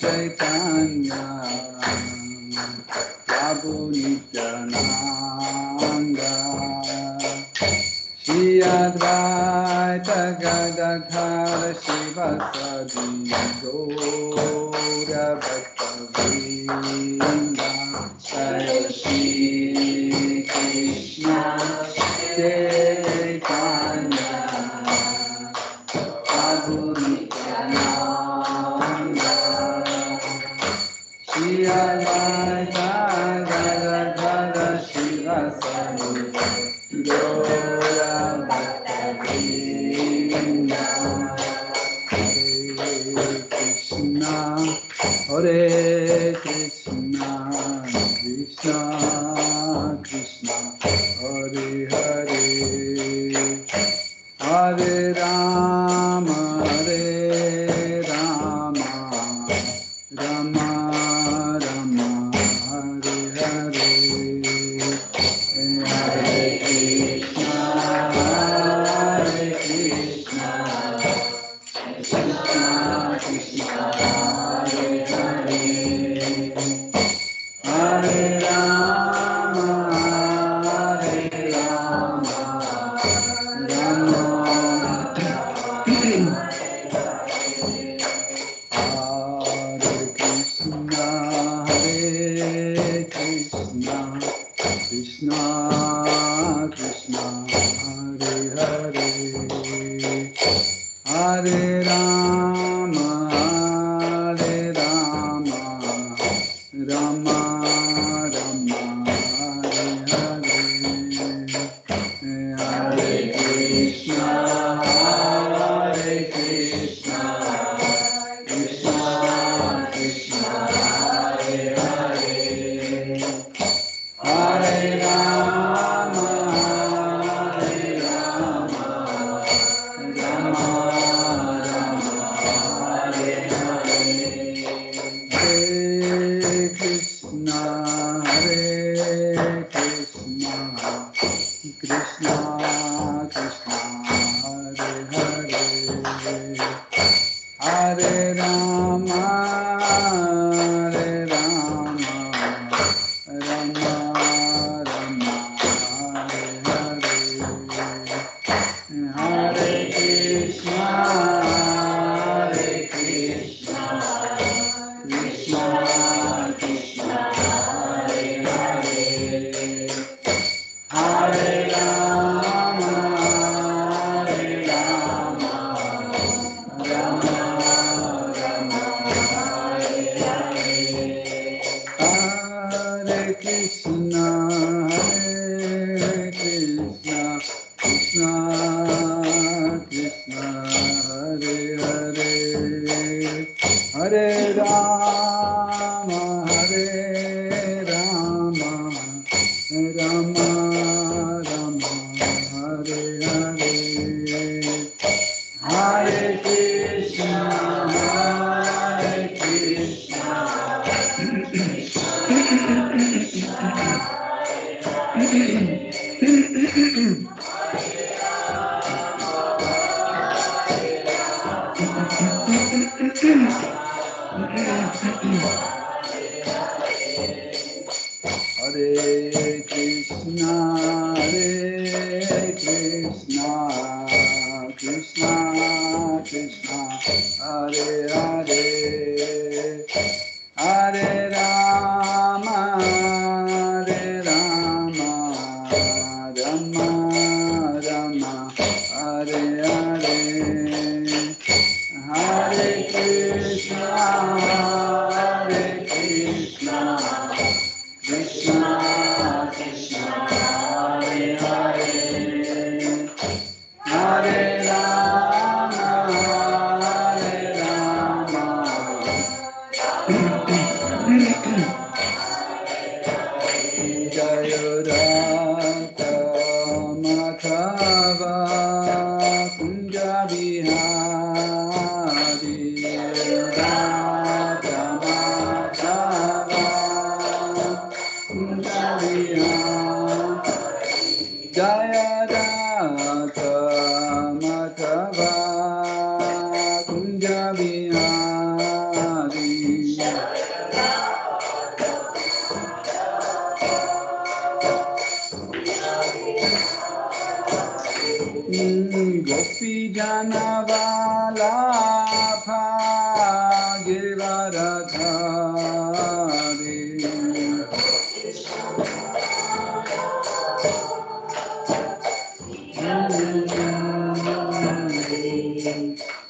Chaitanya Prabhu Nityananda Shri Advaita Gadadhara Shivasadi Gaura Bhattavinda Jai Shri Krishna Chaitanya Prabhu Nityananda Shri Advaita Gadadhara Shivasadi Gaura Bhattavinda Hare Krishna Krishna Krishna Hare Hare Hare Rama Hare Rama Rama Rama Hare Hare Hare Krishna Krishna Krishna Hare Hare Hare Rama Rama Hare Krishna Krishna Krishna Hare Hare Hare Rama Rama Rama Hare Hare Hare Krishna Krishna Krishna Hare Hare Hare Rama Rama Rama Hare Hare Hare Krishna Krishna Krishna Hare Hare Hare Rama Rama Rama Hare Hare Hare Krishna Krishna Krishna Hare Hare Hare Rama Rama Rama Hare Hare Hare Krishna Krishna Krishna Hare Hare Hare Rama Rama Rama Hare Hare Hare Krishna Hare Krishna Krishna Krishna Hare Hare Hare Rama Rama Rama Hare Hare Hare Krishna Krishna Krishna Hare Hare Hare Rama Jaya Radha Madhava Kunja Bihari Gopi Janavala Giridharadhari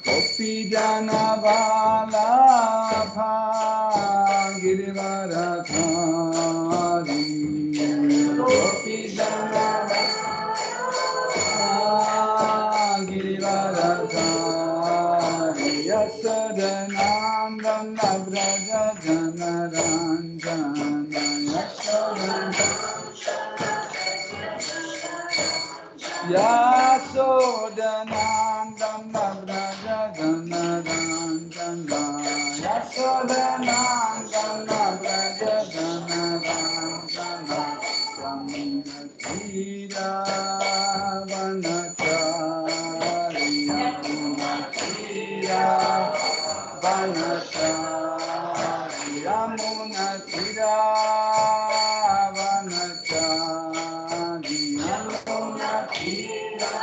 Gopi Janavala Giridharadhari Gopi Janavala Giridharadhari Yasodanandana Vraja Janaranjana Yasodanandana Vraja Janaranjana Yasodanandana Vraja Janaranjana Yamunatira Vanachari Yamunatira Vanachari Yamunatira Vanachari Yamunatira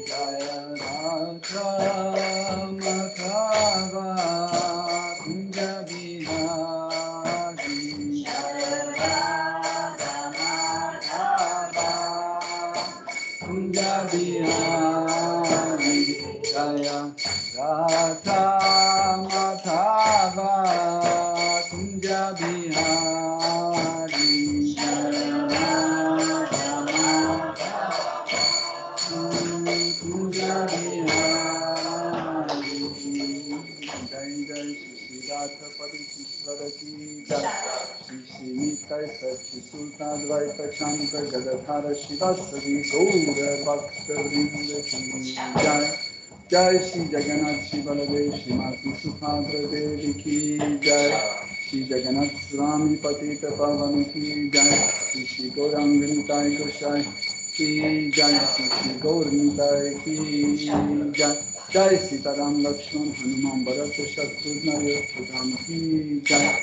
Jaya Radha Madhava Kunja Bihari Jaya Radha Madhava Kunja Bihari Jaya Radha Madhava Kunja Bihari Jaya Radha Madhava Kunja Bihari Jai Jai Shri Radha Parishvara Ki Jai Shri Shri Nitai Sachi Sultadvaita Chandra Gadadhara Shivasari Gaura Bhakta Vrinda Ki Jai Jai Shri Jagannath Shri Baladev Shri Mati Subhadra Devi Ki Jai Shri Jagannath Swami Patita Pavana Ki Jai Shri Shri Gauranga Nitai Gosai Ki Jai Shri Shri Gaur Nitai Ki Jai Jai Sitaram Lakshman Hanuman Bharata Shatrugna Yodhama Ki Jai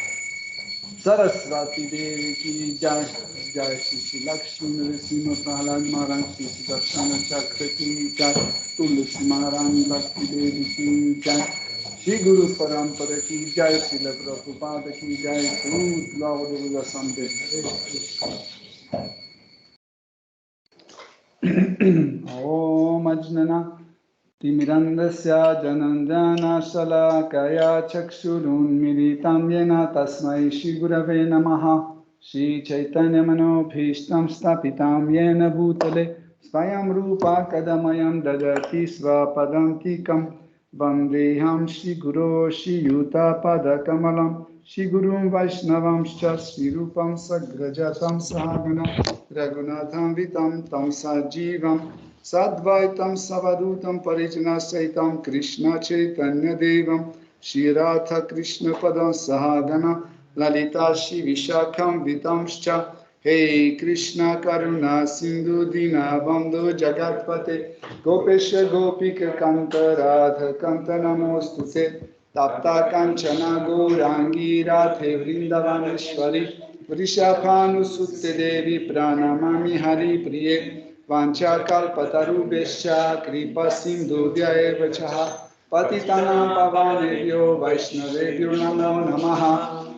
Saraswati Devi Ki Jai Jai Shri Shri Lakshmi Nrsimha Prahlad Maharaj Shri Shri Darshana Chakra Ki Jai Tulsi Maharani Bhakti Devi Ki Jai Shri Guru Parampara Ki Jai Srila Prabhupada Ki Jai Sud Gaudavula Sante Om Ajnana Timirandasya Jananjana Shalakaya Chakshurunmilitam Yena Tasmai Shri Gurave Namaha Shri Chaitanya Manobhishtam Stapitam Yena Bhutale Svayam Rupa Kadamayam Dadati Svapadantikam Vandeham Shri Guru Shri Yuta Padakamalam Shri Gurum Vaishnavam Shri Rupam Sagrajatam Sahagana Raghunatham Vitam Tam Sajivam Sadvaitam Savadutam Parijana Saitam Krishna Chaitanya Devam Shri Radha Krishna Padam Sahagana Lalita Shri Vishakam Vitamscha Hey Krishna Karuna Sindhu Dina Bandhu Jagatpate Gopesha Gopika Kanta Radha Kanta Namostute Tapta Kanchana Gaurangi Radhe Vrindavaneshwari Vrishabhanu Sutte Devi Pranamami Hari Priye Vanchakalpatarubhescha Kripa Sindhudya Eva Chaha Patitanam Pavanebhyo Vaishnavebhyo Namo Namaha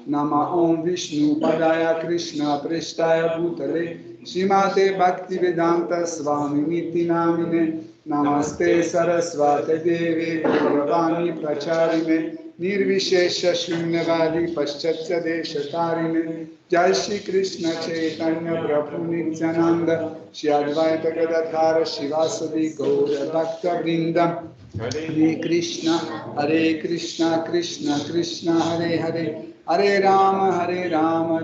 Nama Om Vishnu Padaya Krishna Preshtaya Bhutale Srimate Bhaktivedanta Swami Niti Namine Namaste Saraswate Devi Gauravani Pracharine Nirvishesha Shunyavadi Paschatya Deshatarine Jai Shri Krishna Chaitanya Prabhu Nityananda Shri Advaita Gadadhara Shivasadi Gaura Bhakta Vrinda Hare Krishna Krishna Krishna Hare Hare Hare Rama Rama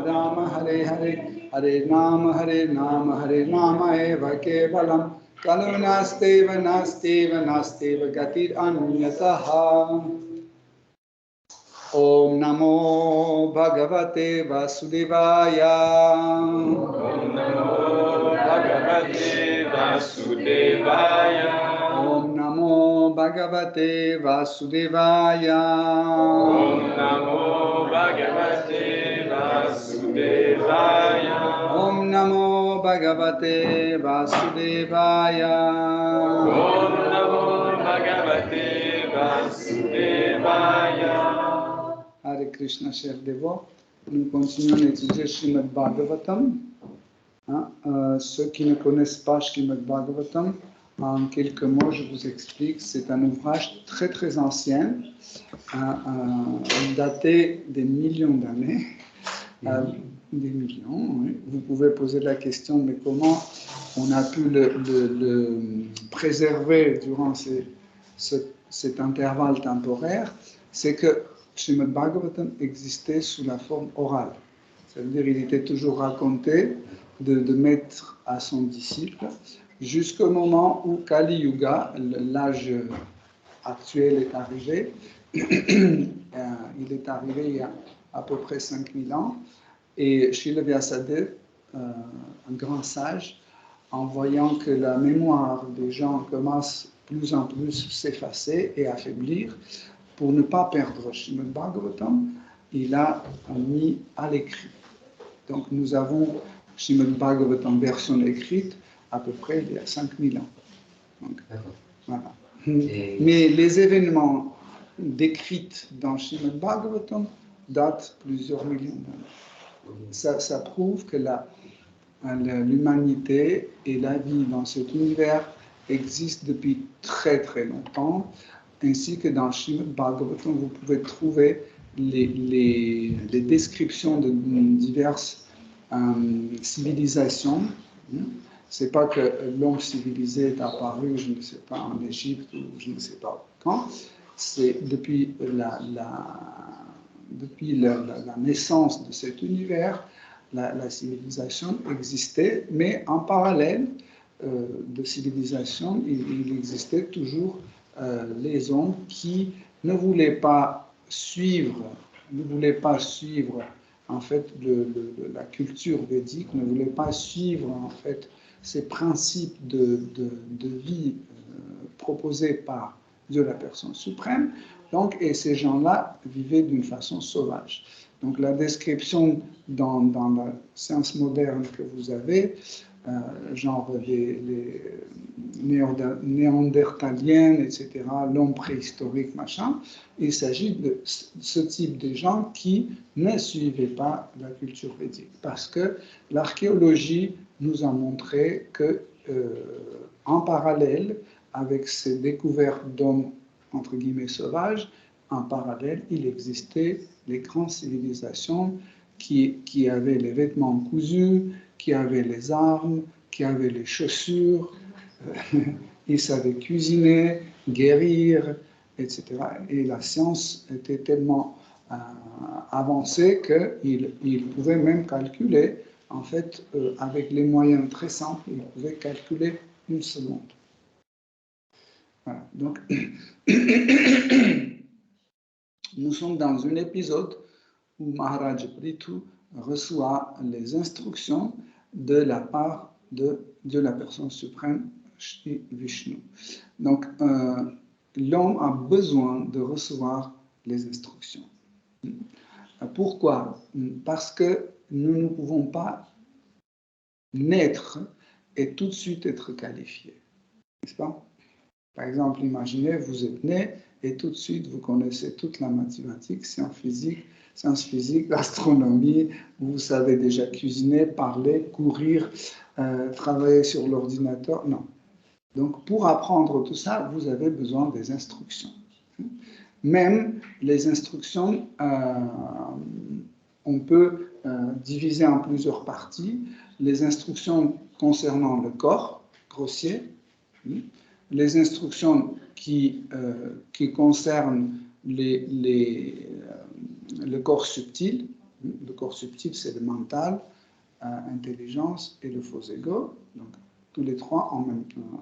Rama Hare Hare Hare Nama Hare Nama Eva Kevalam Kalu Nasteva Gatir Anyataha Om Namo Bhagavate Vasudevaya Om Namo Bhagavate Vasudevaya Om Bhagavate Vasudevaya. Om Namo Bhagavate Vasudevaya. Om Namo Bhagavate Vasudevaya. Om Namo Bhagavate Vasudevaya. Hare Krishna, chers dévots. Nous continuons d'étudier Srimad Bhagavatam. Ceux qui ne connaissent pas Srimad Bhagavatam, en quelques mots, je vous explique. C'est un ouvrage très très ancien, daté des millions d'années. Des millions, oui. Vous pouvez poser la question, mais comment on a pu le préserver durant cet intervalle temporaire? C'est que Srimad Bhagavatam existait sous la forme orale. Ça veut dire qu'il était toujours raconté de maître à son disciple, jusqu'au moment où Kali Yuga, l'âge actuel, est arrivé. Il est arrivé il y a à peu près 5000 ans. Et Srila Vyasadeva, un grand sage, en voyant que la mémoire des gens commence plus en plus s'effacer et affaiblir, pour ne pas perdre Srimad Bhagavatam, il a mis à l'écrit. Donc nous avons Srimad Bhagavatam version écrite à peu près il y a 5000 ans. Donc, voilà. Mais les événements décrits dans Srimad Bhagavatam datent plusieurs millions d'années. Ça prouve que l'humanité et la vie dans cet univers existent depuis très très longtemps, ainsi que dans Srimad Bhagavatam, vous pouvez trouver les descriptions de diverses civilisations. C'est pas que l'homme civilisé est apparu, je ne sais pas, en Égypte ou je ne sais pas quand. C'est depuis la naissance de cet univers, la civilisation existait, mais en parallèle de civilisation, il existait toujours les hommes qui ne voulaient pas suivre en fait la culture védique, ne voulaient pas suivre en fait ces principes de vie proposés par Dieu la personne suprême. Donc, et ces gens-là vivaient d'une façon sauvage. Donc la description dans la science moderne que vous avez, genre les néandertaliens, etc., l'homme préhistorique, machin, il s'agit de ce type de gens qui ne suivaient pas la culture védique. Parce que l'archéologie nous a montré que, en parallèle avec ces découvertes d'hommes entre guillemets sauvages, en parallèle, il existait les grandes civilisations qui avaient les vêtements cousus, qui avaient les armes, qui avaient les chaussures, ils savaient cuisiner, guérir, etc. Et la science était tellement avancée qu'ils pouvaient même calculer, en fait, avec les moyens très simples, ils pouvaient calculer une seconde. Voilà. Donc, nous sommes dans un épisode où Maharaj Prithu reçoit les instructions de la part de la personne suprême, Shri Vishnu. Donc, l'homme a besoin de recevoir les instructions. Pourquoi? Parce que nous ne pouvons pas naître et tout de suite être qualifiés. N'est-ce pas? Par exemple, imaginez, vous êtes né et tout de suite, vous connaissez toute la mathématique, sciences physiques, l'astronomie, vous savez déjà cuisiner, parler, courir, travailler sur l'ordinateur. Non. Donc, pour apprendre tout ça, vous avez besoin des instructions. Même les instructions, on peut diviser en plusieurs parties. Les instructions concernant le corps grossier, les instructions qui concernent le corps subtil. Le corps subtil, c'est le mental, intelligence et le faux ego. Donc, tous les trois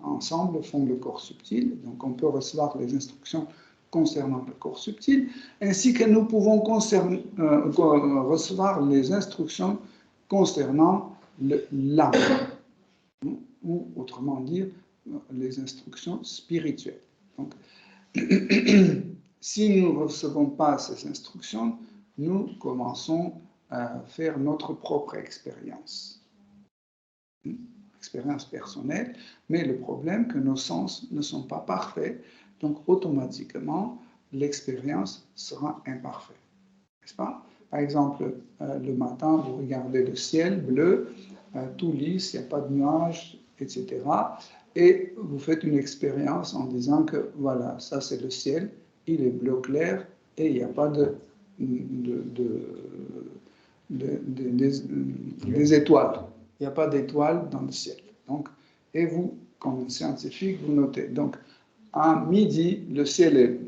ensemble font le corps subtil. Donc, on peut recevoir les instructions concernant le corps subtil, ainsi que nous pouvons recevoir les instructions concernant l'âme, ou autrement dire, les instructions spirituelles. Donc, si nous ne recevons pas ces instructions, nous commençons à faire notre propre expérience. Expérience personnelle, mais le problème que nos sens ne sont pas parfaits, donc automatiquement, l'expérience sera imparfaite. N'est-ce pas? Par exemple, le matin, vous regardez le ciel bleu, tout lisse, il n'y a pas de nuages, etc. Et vous faites une expérience en disant que voilà, ça c'est le ciel, il est bleu clair et il n'y a pas des étoiles. Il n'y a pas d'étoiles dans le ciel. Donc, et vous, comme un scientifique, vous notez. Donc, à midi, le ciel est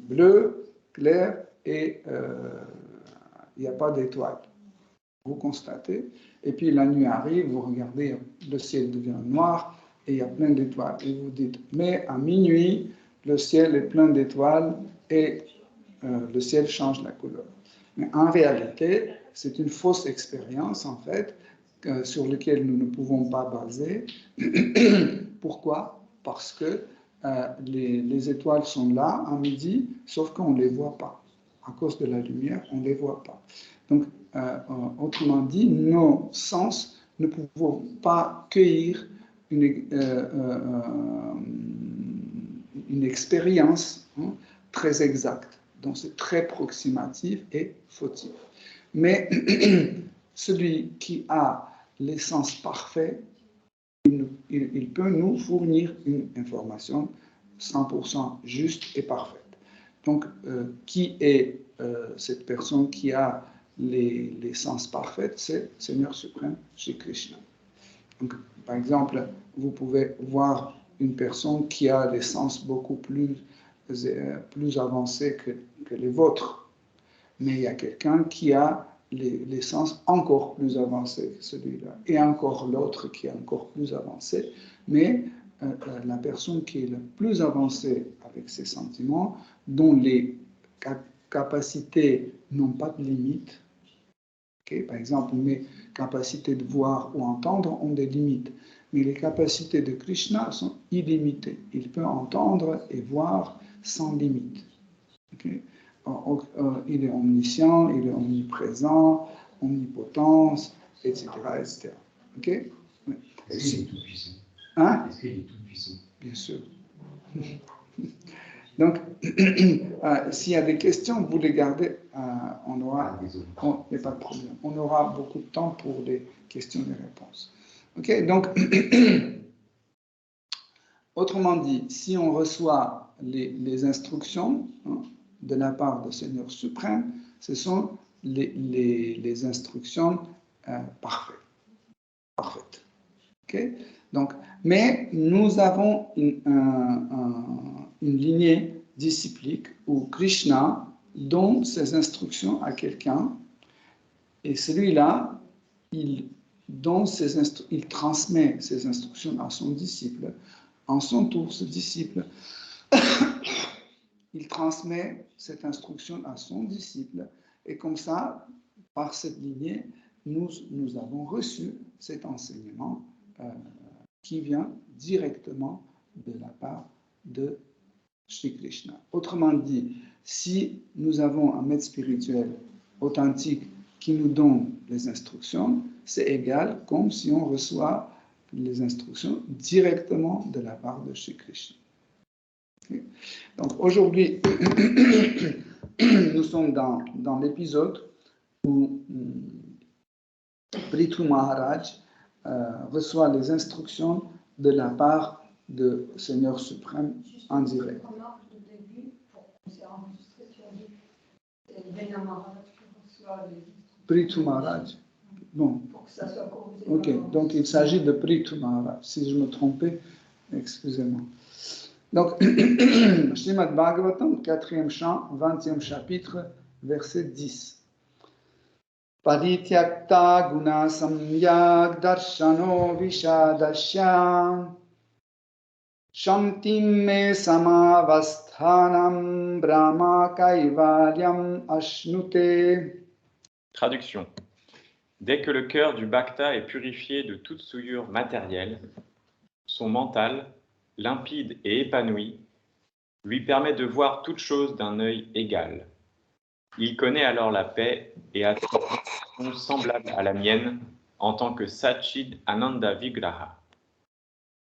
bleu, clair et il n'y a pas d'étoiles. Vous constatez. Et puis la nuit arrive, vous regardez, le ciel devient noir et il y a plein d'étoiles. Et vous dites, mais à minuit, le ciel est plein d'étoiles et le ciel change la couleur. Mais en réalité, c'est une fausse expérience, en fait, sur laquelle nous ne pouvons pas baser. Pourquoi? Parce que les étoiles sont là à midi, sauf qu'on ne les voit pas. À cause de la lumière, on ne les voit pas. Donc, autrement dit, nos sens ne pouvons pas cueillir une expérience très exacte. Donc, c'est très approximatif et fautif. Mais celui qui a l'essence parfaite, il peut nous fournir une information 100% juste et parfaite. Donc, qui est cette personne qui a l'essence parfaite? C'est le Seigneur suprême, Shri Krishna. Donc, par exemple, vous pouvez voir une personne qui a l'essence beaucoup plus avancée que les vôtres. Mais il y a quelqu'un qui a l'essence encore plus avancée que celui-là. Et encore l'autre qui est encore plus avancé. Mais la personne qui est la plus avancée avec ses sentiments, dont les capacités n'ont pas de limite. Okay? Par exemple, mes capacités de voir ou entendre ont des limites. Mais les capacités de Krishna sont illimitées. Il peut entendre et voir sans limite. Okay? Il est omniscient, il est omniprésent, omnipotence, etc. etc. Ok? Oui. Est-ce qu'il est tout puissant? Hein? Est-ce qu'il est tout puissant? Bien sûr. Donc, s'il y a des questions, vous les gardez. On aura, il n'y a pas de problème. On aura beaucoup de temps pour les questions et les réponses. Ok? Donc, autrement dit, si on reçoit les instructions de la part du Seigneur suprême, ce sont les instructions parfaites. Okay? Donc, mais nous avons une lignée disciplique où Krishna donne ses instructions à quelqu'un et celui-là, il transmet ses instructions à son disciple. En son tour, ce disciple, il transmet cette instruction à son disciple. Et comme ça, par cette lignée, nous avons reçu cet enseignement qui vient directement de la part de Shri Krishna. Autrement dit, si nous avons un maître spirituel authentique qui nous donne les instructions, c'est égal comme si on reçoit les instructions directement de la part de Shri Krishna. Okay? Donc aujourd'hui, nous sommes dans l'épisode où Prithu Maharaj reçoit les instructions de la part du Seigneur suprême en direct. Prithu Maharaj. Bon. Ok, donc il s'agit de Prithu Maharaj. Si je me trompais, excusez-moi. Donc, Srimad Bhagavatam, 4e chant, 20e chapitre, verset 10. Parityakta guna samyak darshano vishadasya shantim me samavasthanam brahma kaivalyam ashnute. Traduction. Dès que le cœur du bhakta est purifié de toute souillure matérielle, son mental, limpide et épanoui, lui permet de voir toute chose d'un œil égal. Il connaît alors la paix et a une vision semblable à la mienne en tant que Satchid Ananda Vigraha.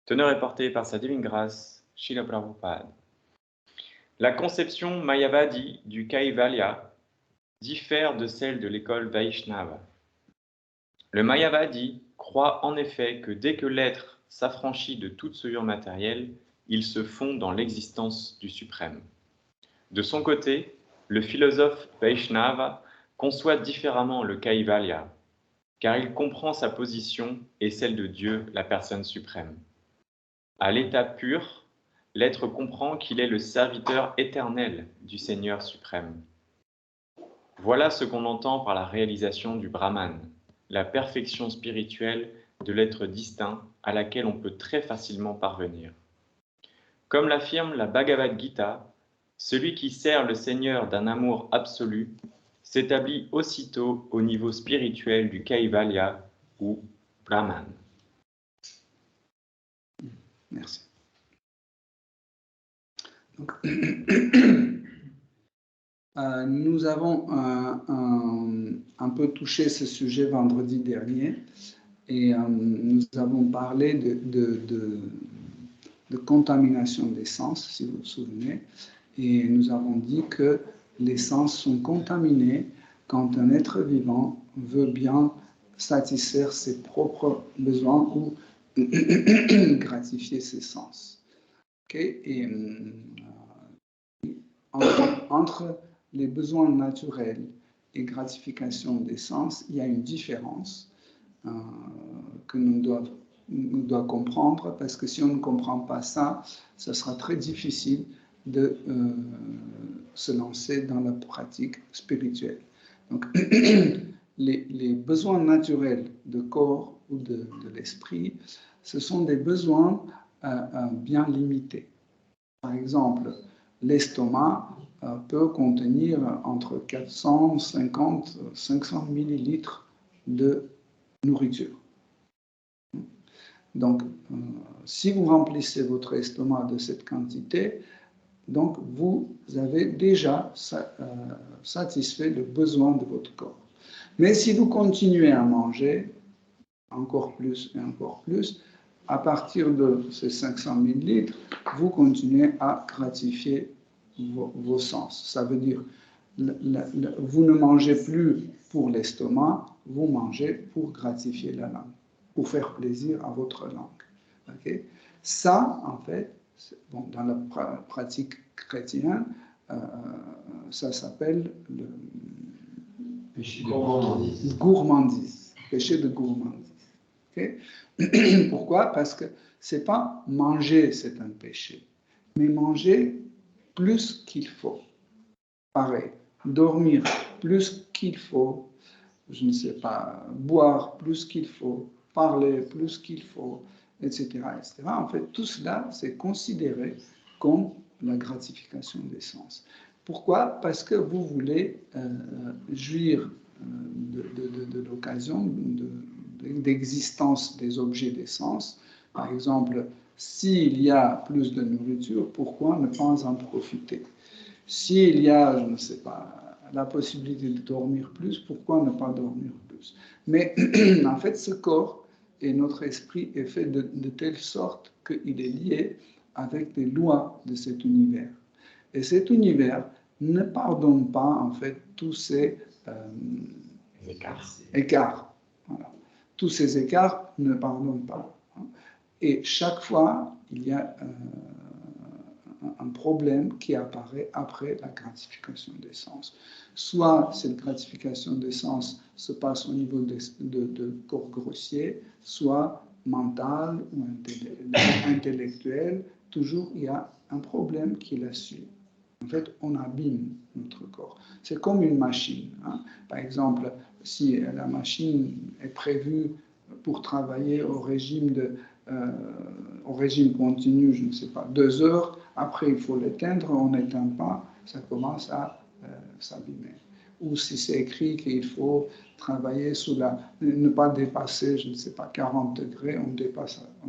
Teneur est portée par sa divine grâce, Srila Prabhupada. La conception Mayavadi du Kaivalya diffère de celle de l'école Vaishnava. Le Mayavadi croit en effet que dès que l'être s'affranchit de toute souillure matérielle, il se fond dans l'existence du suprême. De son côté, le philosophe Vaishnava conçoit différemment le Kaivalya, car il comprend sa position et celle de Dieu, la personne suprême. À l'état pur, l'être comprend qu'il est le serviteur éternel du Seigneur suprême. Voilà ce qu'on entend par la réalisation du Brahman, la perfection spirituelle de l'être distinct à laquelle on peut très facilement parvenir. Comme l'affirme la Bhagavad Gita, celui qui sert le Seigneur d'un amour absolu s'établit aussitôt au niveau spirituel du Kaivalya ou Brahman. Merci. Donc, nous avons un peu touché ce sujet vendredi dernier et nous avons parlé de contamination des sens, si vous vous souvenez, et nous avons dit que les sens sont contaminés quand un être vivant veut bien satisfaire ses propres besoins ou gratifier ses sens. Okay? Et entre les besoins naturels et gratification des sens, il y a une différence que nous devons comprendre, parce que si on ne comprend pas ça, ce sera très difficile de se lancer dans la pratique spirituelle. Donc, les besoins naturels de corps ou de l'esprit, ce sont des besoins bien limités. Par exemple, l'estomac peut contenir entre 450 et 500 millilitres de nourriture. Donc, si vous remplissez votre estomac de cette quantité, donc vous avez déjà satisfait le besoin de votre corps. Mais si vous continuez à manger encore plus et encore plus, à partir de ces 500 millilitres, vous continuez à gratifier vos sens. Ça veut dire, vous ne mangez plus pour l'estomac, vous mangez pour gratifier la langue, pour faire plaisir à votre langue. Okay? Ça, en fait, bon, dans la pratique chrétienne, ça s'appelle le péché de gourmandise. Gourmandise, péché de gourmandise. Okay? Pourquoi? Parce que c'est pas manger, c'est un péché, mais manger plus qu'il faut. Pareil, dormir plus qu'il faut, je ne sais pas, boire plus qu'il faut, parler plus qu'il faut, etc., etc. En fait, tout cela, c'est considéré comme la gratification des sens. Pourquoi? Parce que vous voulez jouir de l'occasion d'existence des objets des sens. Par exemple, s'il y a plus de nourriture, pourquoi ne pas en profiter? S'il y a, je ne sais pas, la possibilité de dormir plus, pourquoi ne pas dormir plus? Mais en fait, ce corps et notre esprit est fait de telle sorte qu'il est lié avec les lois de cet univers. Et cet univers ne pardonne pas, en fait, tous ces écarts. Voilà. Tous ces écarts ne pardonnent pas. Et chaque fois, il y a un problème qui apparaît après la gratification des sens. Soit cette gratification des sens se passe au niveau de corps grossier, soit mental ou intellectuel, toujours il y a un problème qui la suit. En fait, on abîme notre corps. C'est comme une machine. Hein. Par exemple, si la machine est prévue pour travailler au régime continu, je ne sais pas, 2 heures, après il faut l'éteindre, on n'éteint pas, ça commence à s'abîmer. Ou si c'est écrit qu'il faut travailler ne pas dépasser, je ne sais pas, 40 degrés, on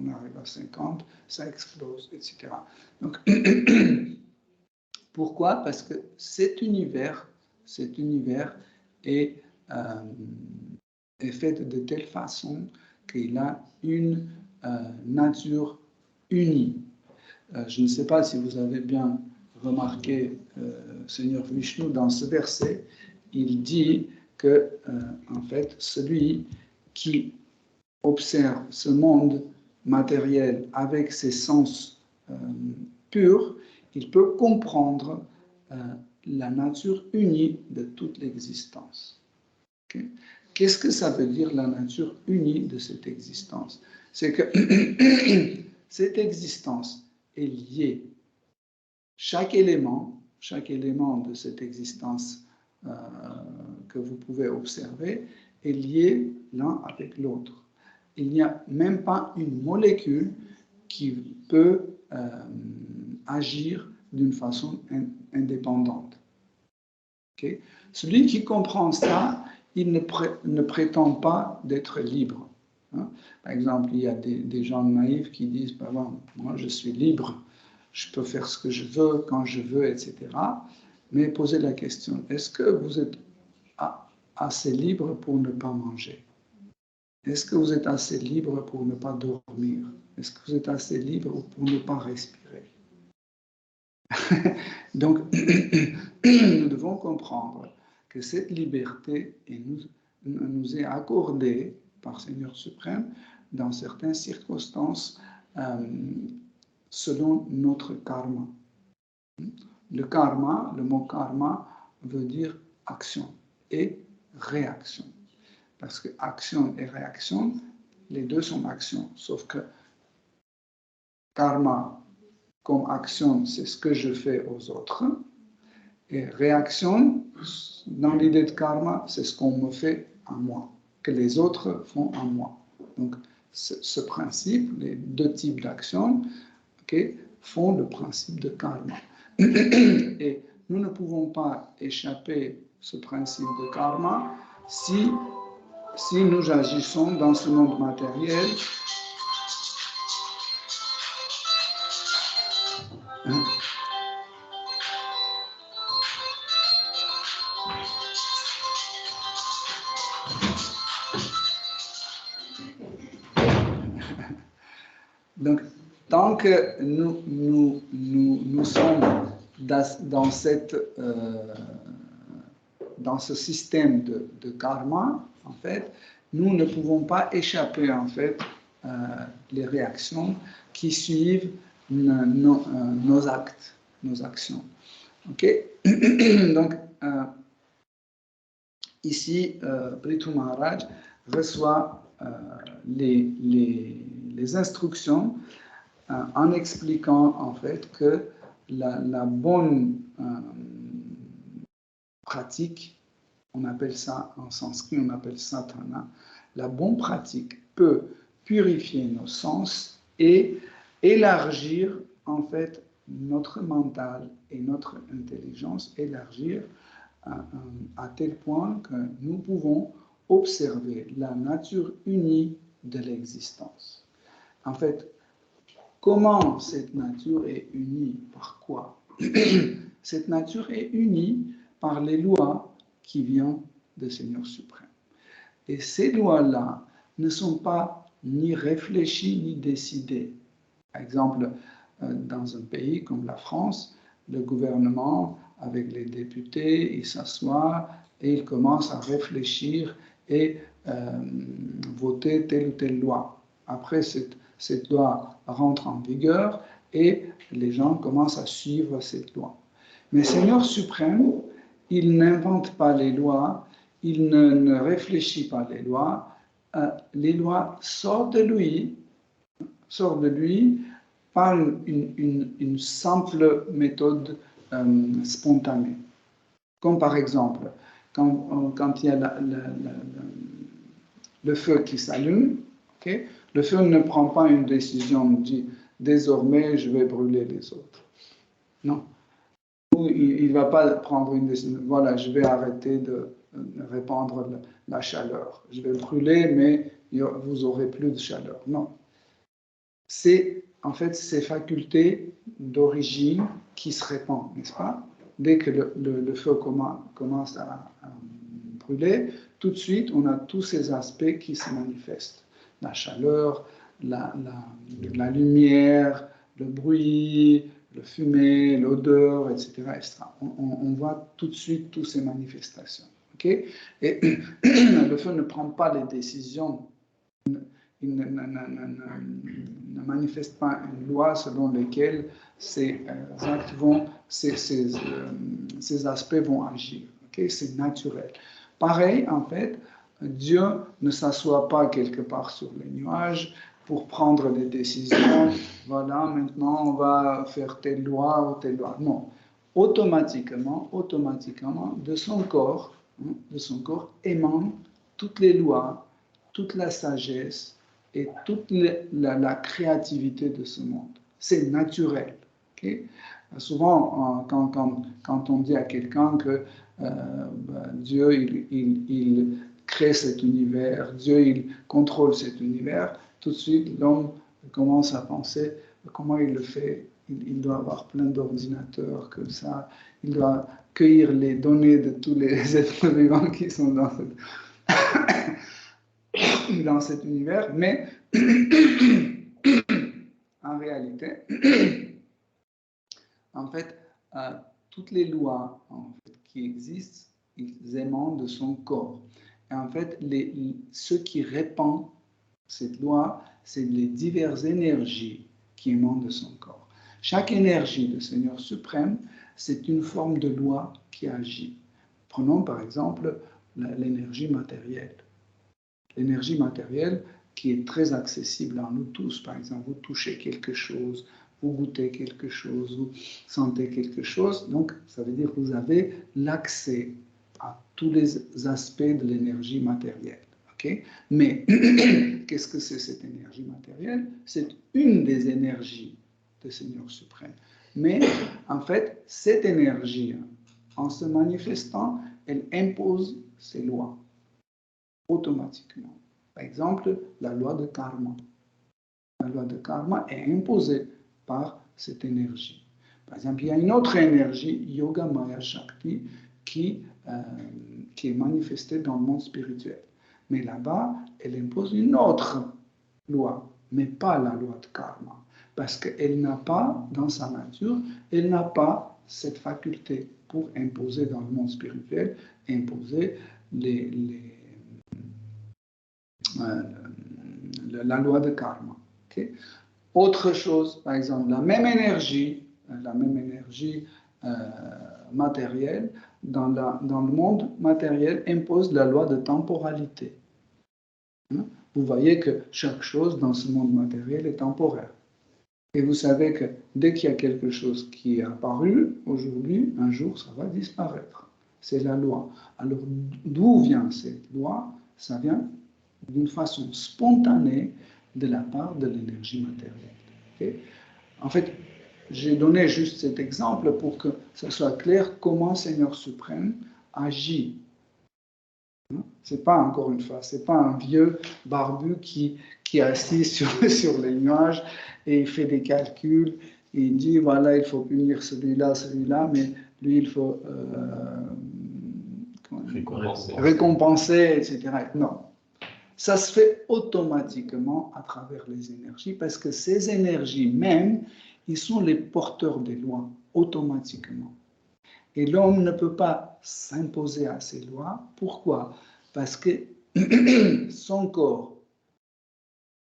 arrive à 50, ça explose, etc. Donc, Pourquoi? Parce que cet univers est, est fait de telle façon qu'il a une nature unie. Je ne sais pas si vous avez bien remarqué, Seigneur Vishnu, dans ce verset, il dit que, en fait, celui qui observe ce monde matériel avec ses sens purs, il peut comprendre la nature unie de toute l'existence. Okay? Qu'est-ce que ça veut dire, la nature unie de cette existence? C'est que cette existence est liée. Chaque élément de cette existence que vous pouvez observer est lié l'un avec l'autre. Il n'y a même pas une molécule qui peut agir d'une façon indépendante. Okay? Celui qui comprend ça, il ne prétend pas d'être libre. Hein? Par exemple, il y a des gens naïfs qui disent bah, bon, moi je suis libre, je peux faire ce que je veux, quand je veux, etc. Mais posez la question, est-ce que vous êtes assez libre pour ne pas manger? Est-ce que vous êtes assez libre pour ne pas dormir? Est-ce que vous êtes assez libre pour ne pas respirer? Donc, nous devons comprendre que cette liberté nous est accordée par Seigneur suprême dans certaines circonstances selon notre karma. Le karma, le mot karma veut dire action et réaction. Parce que action et réaction, les deux sont actions. Sauf que karma, comme action, c'est ce que je fais aux autres. Et réaction, dans l'idée de karma, c'est ce qu'on me fait à moi, que les autres font à moi. Donc, ce principe, les deux types d'actions, okay, font le principe de karma. Et nous ne pouvons pas échapper ce principe de karma si nous agissons dans ce monde matériel donc tant que nous sommes dans ce système de karma, en fait, nous ne pouvons pas échapper, en fait, les réactions qui suivent nos actes, nos actions. Ok? Donc, ici, Prithu Maharaj reçoit les instructions en expliquant, en fait, que la bonne pratique, on appelle ça en sanskrit, on appelle sadhana, la bonne pratique peut purifier nos sens et élargir en fait notre mental et notre intelligence, élargir à tel point que nous pouvons observer la nature unie de l'existence. En fait, comment cette nature est unie? Par quoi? Cette nature est unie par les lois qui viennent de Seigneur suprême. Et ces lois-là ne sont pas ni réfléchies ni décidées. Par exemple, dans un pays comme la France, le gouvernement, avec les députés, ils s'assoient et ils commencent à réfléchir et voter telle ou telle loi. Après, cette loi rentre en vigueur et les gens commencent à suivre cette loi. Mais Seigneur suprême, il n'invente pas les lois, il ne réfléchit pas les lois sortent de lui par une simple méthode spontanée. Comme par exemple, quand il y a le feu qui s'allume, okay, le feu ne prend pas une décision, dit désormais je vais brûler les autres. Non. Il ne va pas prendre une décision, voilà, je vais arrêter de répandre la chaleur. Je vais brûler, mais vous n'aurez plus de chaleur. Non. C'est en fait, ces facultés d'origine qui se répandent, n'est-ce pas? Dès que le feu commence à brûler, tout de suite, on a tous ces aspects qui se manifestent. La chaleur, la lumière, le bruit, le fumée, l'odeur, etc. etc. On voit tout de suite toutes ces manifestations. Okay? Et le feu ne prend pas les décisions, il ne manifeste pas une loi selon laquelle ces actes ces aspects vont agir. Okay? C'est naturel. Pareil, en fait, Dieu ne s'assoit pas quelque part sur les nuages pour prendre des décisions. Voilà, maintenant on va faire telle loi ou telle loi. Non. Automatiquement, de son corps émanent toutes les lois, toute la sagesse et toute la créativité de ce monde. C'est naturel. Okay? Souvent, quand on dit à quelqu'un que Dieu, il crée cet univers, Dieu, il contrôle cet univers, tout de suite, l'homme commence à penser comment il le fait. Il doit avoir plein d'ordinateurs, comme ça, il doit cueillir les données de tous les êtres vivants qui sont dans cet univers, mais en réalité, en fait, toutes les lois qui existent, ils émanent de son corps. Et en fait, ce qui répand cette loi, c'est les diverses énergies qui émanent de son corps. Chaque énergie du Seigneur suprême, c'est une forme de loi qui agit. Prenons par exemple l'énergie matérielle. L'énergie matérielle qui est très accessible à nous tous. Par exemple, vous touchez quelque chose, vous goûtez quelque chose, vous sentez quelque chose. Donc, ça veut dire que vous avez l'accès à tous les aspects de l'énergie matérielle. Okay? Mais qu'est-ce que c'est cette énergie matérielle? C'est une des énergies du Seigneur suprême. Mais en fait, cette énergie, en se manifestant, elle impose ses lois automatiquement. Par exemple, la loi de karma. La loi de karma est imposée par cette énergie. Par exemple, il y a une autre énergie, Yoga Maya Shakti, qui est manifestée dans le monde spirituel. Mais là-bas, elle impose une autre loi, mais pas la loi de karma. Parce qu'elle n'a pas, dans sa nature, elle n'a pas cette faculté pour imposer dans le monde spirituel, imposer la loi de karma. Okay? Autre chose, par exemple, la même énergie matérielle, dans le monde matériel, impose la loi de temporalité. Vous voyez que chaque chose dans ce monde matériel est temporaire. Et vous savez que dès qu'il y a quelque chose qui est apparu, aujourd'hui, un jour, ça va disparaître. C'est la loi. Alors, d'où vient cette loi? Ça vient d'une façon spontanée de la part de l'énergie matérielle. Okay? En fait, j'ai donné juste cet exemple pour que ce soit clair comment Seigneur suprême agit. C'est pas, encore une fois, c'est pas un vieux barbu qui est assis sur les nuages et il fait des calculs et il dit voilà, il faut punir celui-là, mais lui, il faut récompenser, etc. Non. Ça se fait automatiquement à travers les énergies parce que ces énergies même, ils sont les porteurs des lois automatiquement. Et l'homme ne peut pas s'imposer à ces lois. Pourquoi? Parce que son corps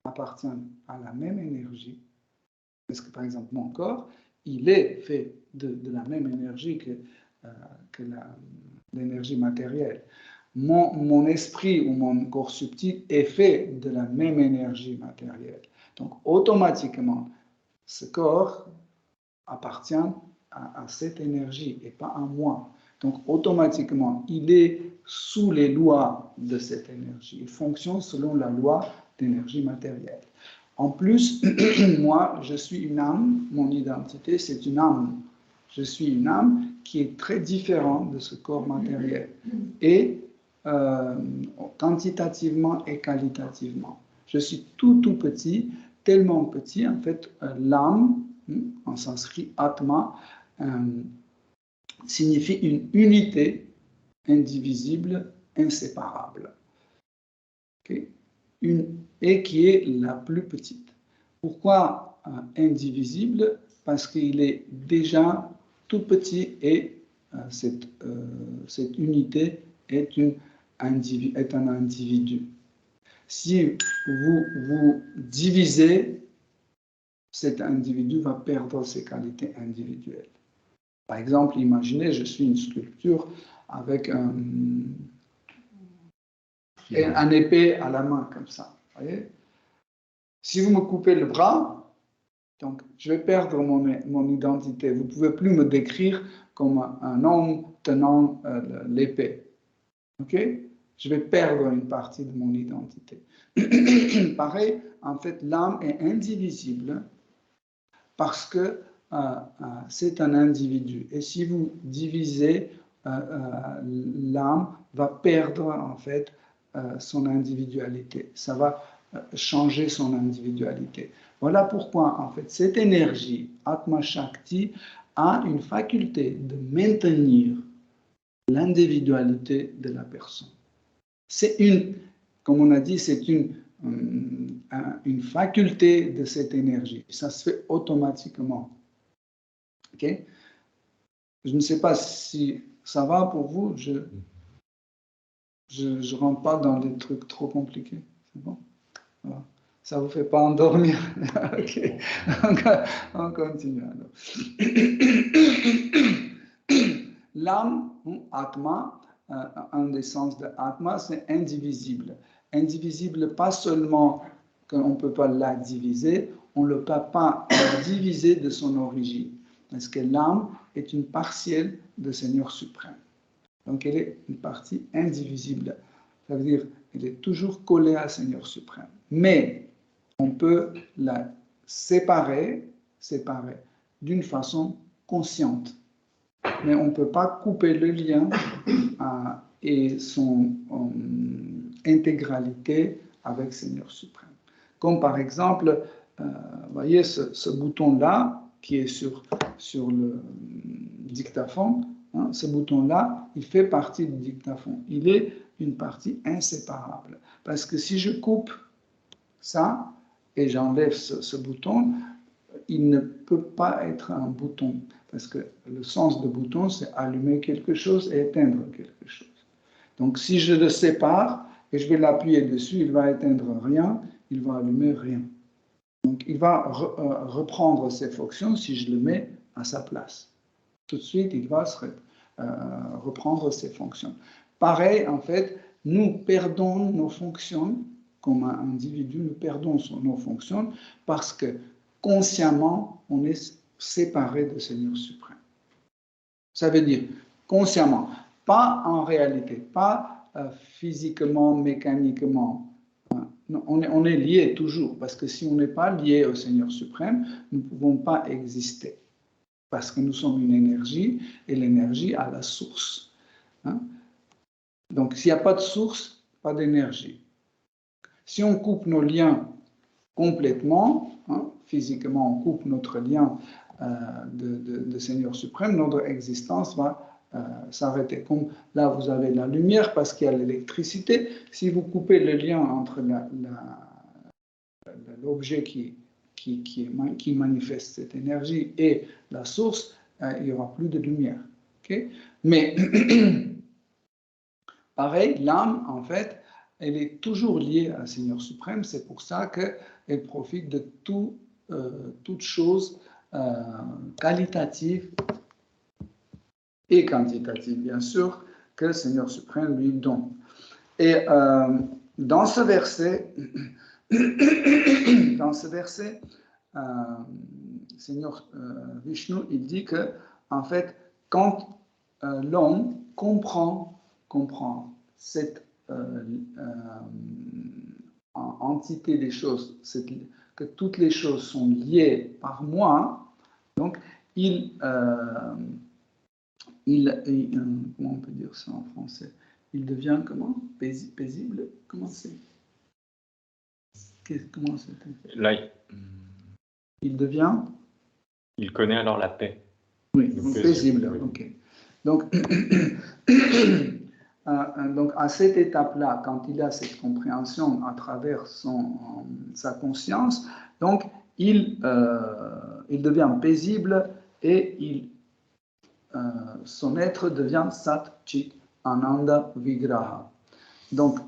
appartient à la même énergie. Parce que, par exemple, mon corps, il est fait de la même énergie que l'énergie matérielle. Mon esprit ou mon corps subtil est fait de la même énergie matérielle. Donc, automatiquement, ce corps appartient à cette énergie et pas à moi. Donc, automatiquement, il est sous les lois de cette énergie. Il fonctionne selon la loi d'énergie matérielle. En plus, moi, je suis une âme, mon identité, c'est une âme. Je suis une âme qui est très différente de ce corps matériel, et quantitativement et qualitativement. Je suis tout petit tellement petit, en fait, l'âme, en sanskrit, atma, signifie une unité indivisible, inséparable. Okay? Et qui est la plus petite. Pourquoi indivisible? Parce qu'il est déjà tout petit et cette unité est un individu. Si vous divisez, cet individu va perdre ses qualités individuelles. Par exemple, imaginez, je suis une sculpture avec un épée à la main, comme ça. Voyez? Si vous me coupez le bras, donc, je vais perdre mon identité. Vous ne pouvez plus me décrire comme un homme tenant l'épée. Ok? Je vais perdre une partie de mon identité. Pareil, en fait, l'âme est indivisible parce que c'est un individu. Et si vous divisez, l'âme va perdre en fait son individualité. Ça va changer son individualité. Voilà pourquoi en fait cette énergie Atma Shakti a une faculté de maintenir l'individualité de la personne. C'est comme on a dit, c'est une faculté de cette énergie. Ça se fait automatiquement. Ok? Je ne sais pas si ça va pour vous. Je rentre pas dans des trucs trop compliqués. C'est bon? Voilà. Ça ne vous fait pas endormir. Ok. On continue alors. L'âme, Atma, un des sens de Atma, c'est indivisible. Indivisible, pas seulement qu'on ne peut pas la diviser, on ne peut pas la diviser de son origine. Parce que l'âme est une partielle de Seigneur suprême. Donc elle est une partie indivisible. Ça veut dire qu'elle est toujours collée à Seigneur suprême. Mais on peut la séparer d'une façon consciente. Mais on ne peut pas couper le lien et son intégralité avec Seigneur suprême. Comme par exemple, vous voyez ce bouton-là qui est sur le dictaphone, hein, ce bouton-là, il fait partie du dictaphone. Il est une partie inséparable. Parce que si je coupe ça et j'enlève ce bouton, il ne peut pas être un bouton. Parce que le sens de bouton, c'est allumer quelque chose et éteindre quelque chose. Donc si je le sépare et je vais l'appuyer dessus, il va éteindre rien, il va allumer rien. Donc il va reprendre ses fonctions si je le mets à sa place. Tout de suite, il va reprendre ses fonctions. Pareil, en fait, nous perdons nos fonctions, comme un individu, nous perdons nos fonctions parce que consciemment, on est séparé de Seigneur suprême. Ça veut dire consciemment, pas en réalité, pas physiquement, mécaniquement. Non, on est lié toujours, parce que si on n'est pas lié au Seigneur suprême, nous ne pouvons pas exister. Parce que nous sommes une énergie, et l'énergie a la source. Hein? Donc, s'il n'y a pas de source, pas d'énergie. Si on coupe nos liens complètement, hein, physiquement, on coupe notre lien de Seigneur suprême, notre existence va s'arrêter. Comme là, vous avez la lumière parce qu'il y a l'électricité. Si vous coupez le lien entre l'objet qui manifeste cette énergie et la source, il n'y aura plus de lumière. Okay? Mais pareil, l'âme, en fait, elle est toujours liée à Seigneur suprême. C'est pour ça qu'elle profite de toute chose qualitative et quantitative, bien sûr, que le Seigneur suprême lui donne. Et dans ce verset, Seigneur Vishnu, il dit que, en fait, quand l'homme comprend cette entité des choses, que toutes les choses sont liées par moi, donc il comment on peut dire ça en français? Il devient comment? Paisible? Comment c'est? Comment c'était? Là, Il devient? Il connaît alors la paix. Oui, paisible. Oui. Ok. Donc, donc, à cette étape-là, quand il a cette compréhension à travers sa conscience, donc il devient paisible et son être devient Sat Chit Ananda Vigraha. Donc,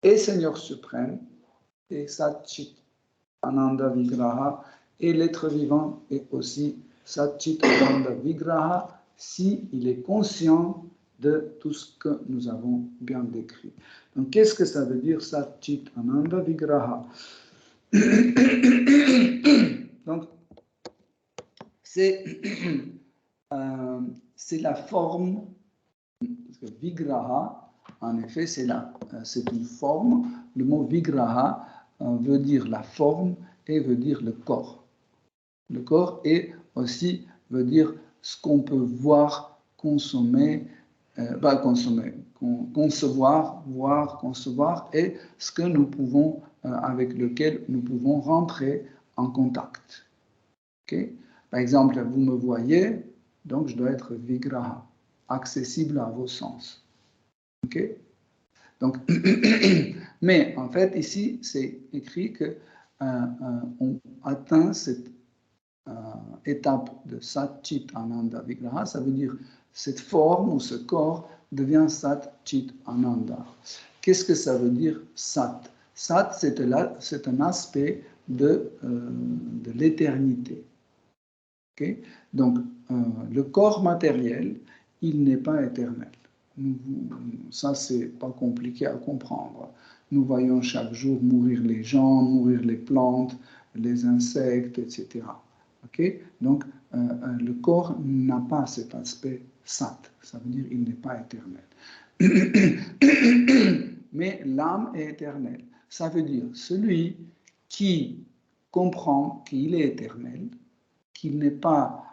et Seigneur suprême, et Sat Chit Ananda Vigraha, et l'être vivant est aussi Sat Chit Ananda Vigraha, si il est conscient de tout ce que nous avons bien décrit. Donc, qu'est-ce que ça veut dire Sat Chit Ananda Vigraha? Donc, c'est la forme, parce que Vigraha, en effet, c'est une forme. Le mot Vigraha veut dire la forme et veut dire le corps. Le corps et aussi veut dire ce qu'on peut voir, consommer, concevoir, voir, concevoir, et ce que nous pouvons, avec lequel nous pouvons rentrer en contact. Okay? Par exemple, vous me voyez, donc je dois être Vigraha, accessible à vos sens. Okay? Donc, mais en fait, ici, c'est écrit que on atteint cette étape de Sat Chit Ananda Vigraha, ça veut dire cette forme ou ce corps devient Sat Chit Ananda. Qu'est-ce que ça veut dire Sat? Sat, c'est un aspect de l'éternité. Okay? Donc, le corps matériel, il n'est pas éternel. Ça, c'est pas compliqué à comprendre. Nous voyons chaque jour mourir les gens, mourir les plantes, les insectes, etc. Okay? Donc, le corps n'a pas cet aspect sat, ça veut dire qu'il n'est pas éternel. Mais l'âme est éternelle. Ça veut dire celui qui comprend qu'il est éternel, qu'il n'est pas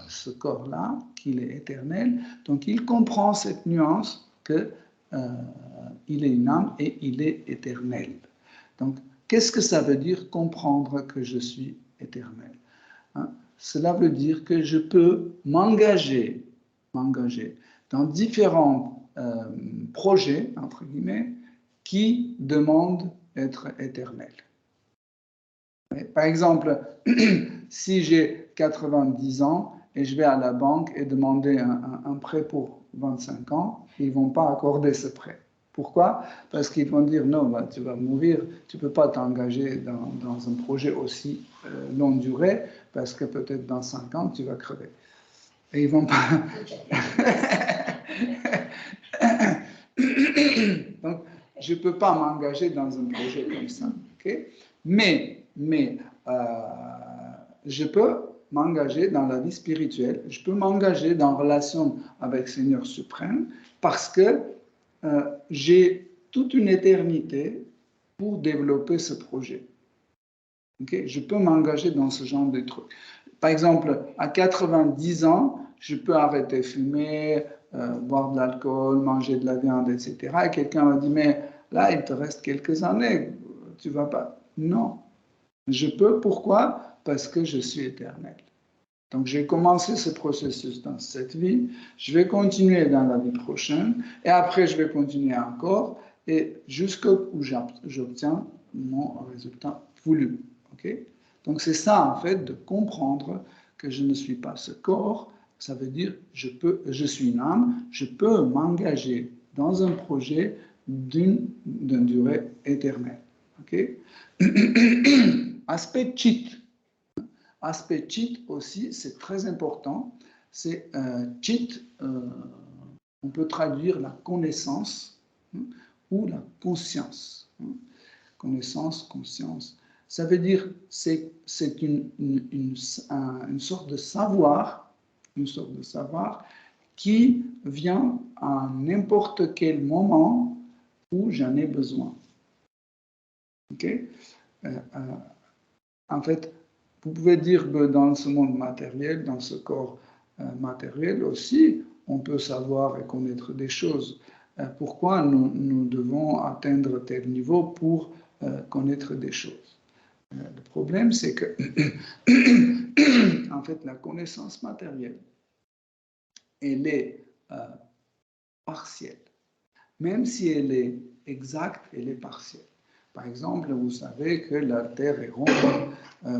ce corps-là, qu'il est éternel, donc il comprend cette nuance que il est une âme et il est éternel. Donc, qu'est-ce que ça veut dire comprendre que je suis éternel? Cela veut dire que je peux m'engager dans différents projets, entre guillemets, qui demandent d'être éternels. Par exemple, si j'ai 90 ans et je vais à la banque et demander un prêt pour 25 ans, ils ne vont pas accorder ce prêt. Pourquoi? Parce qu'ils vont dire non, tu vas mourir, tu ne peux pas t'engager dans un projet aussi longue durée, parce que peut-être dans 5 ans, tu vas crever. Et ils ne vont pas. Donc, je ne peux pas m'engager dans un projet comme ça. Okay? Mais je peux m'engager dans la vie spirituelle, je peux m'engager dans relation avec le Seigneur suprême, parce que j'ai toute une éternité pour développer ce projet. Okay? Je peux m'engager dans ce genre de trucs. Par exemple, à 90 ans, je peux arrêter de fumer, boire de l'alcool, manger de la viande, etc. Et quelqu'un m'a dit, mais là, il te reste quelques années, tu ne vas pas. Non, je peux. Pourquoi? Parce que je suis éternel. Donc, j'ai commencé ce processus dans cette vie, je vais continuer dans la vie prochaine, et après, je vais continuer encore, et jusqu'où j'obtiens mon résultat voulu. Okay? Donc, c'est ça, en fait, de comprendre que je ne suis pas ce corps. Ça veut dire, je suis une âme, je peux m'engager dans un projet d'une durée éternelle. Okay? Aspect chit. Aspect chit aussi, c'est très important. C'est chit, on peut traduire la connaissance ou la conscience. Connaissance, conscience. Ça veut dire c'est une sorte de savoir, qui vient à n'importe quel moment où j'en ai besoin. Okay? En fait, vous pouvez dire que dans ce monde matériel, dans ce corps matériel aussi, on peut savoir et connaître des choses. pourquoi nous devons atteindre tel niveau pour connaître des choses. Le problème, c'est que, en fait, la connaissance matérielle, elle est partielle. Même si elle est exacte, elle est partielle. Par exemple, vous savez que la Terre est ronde,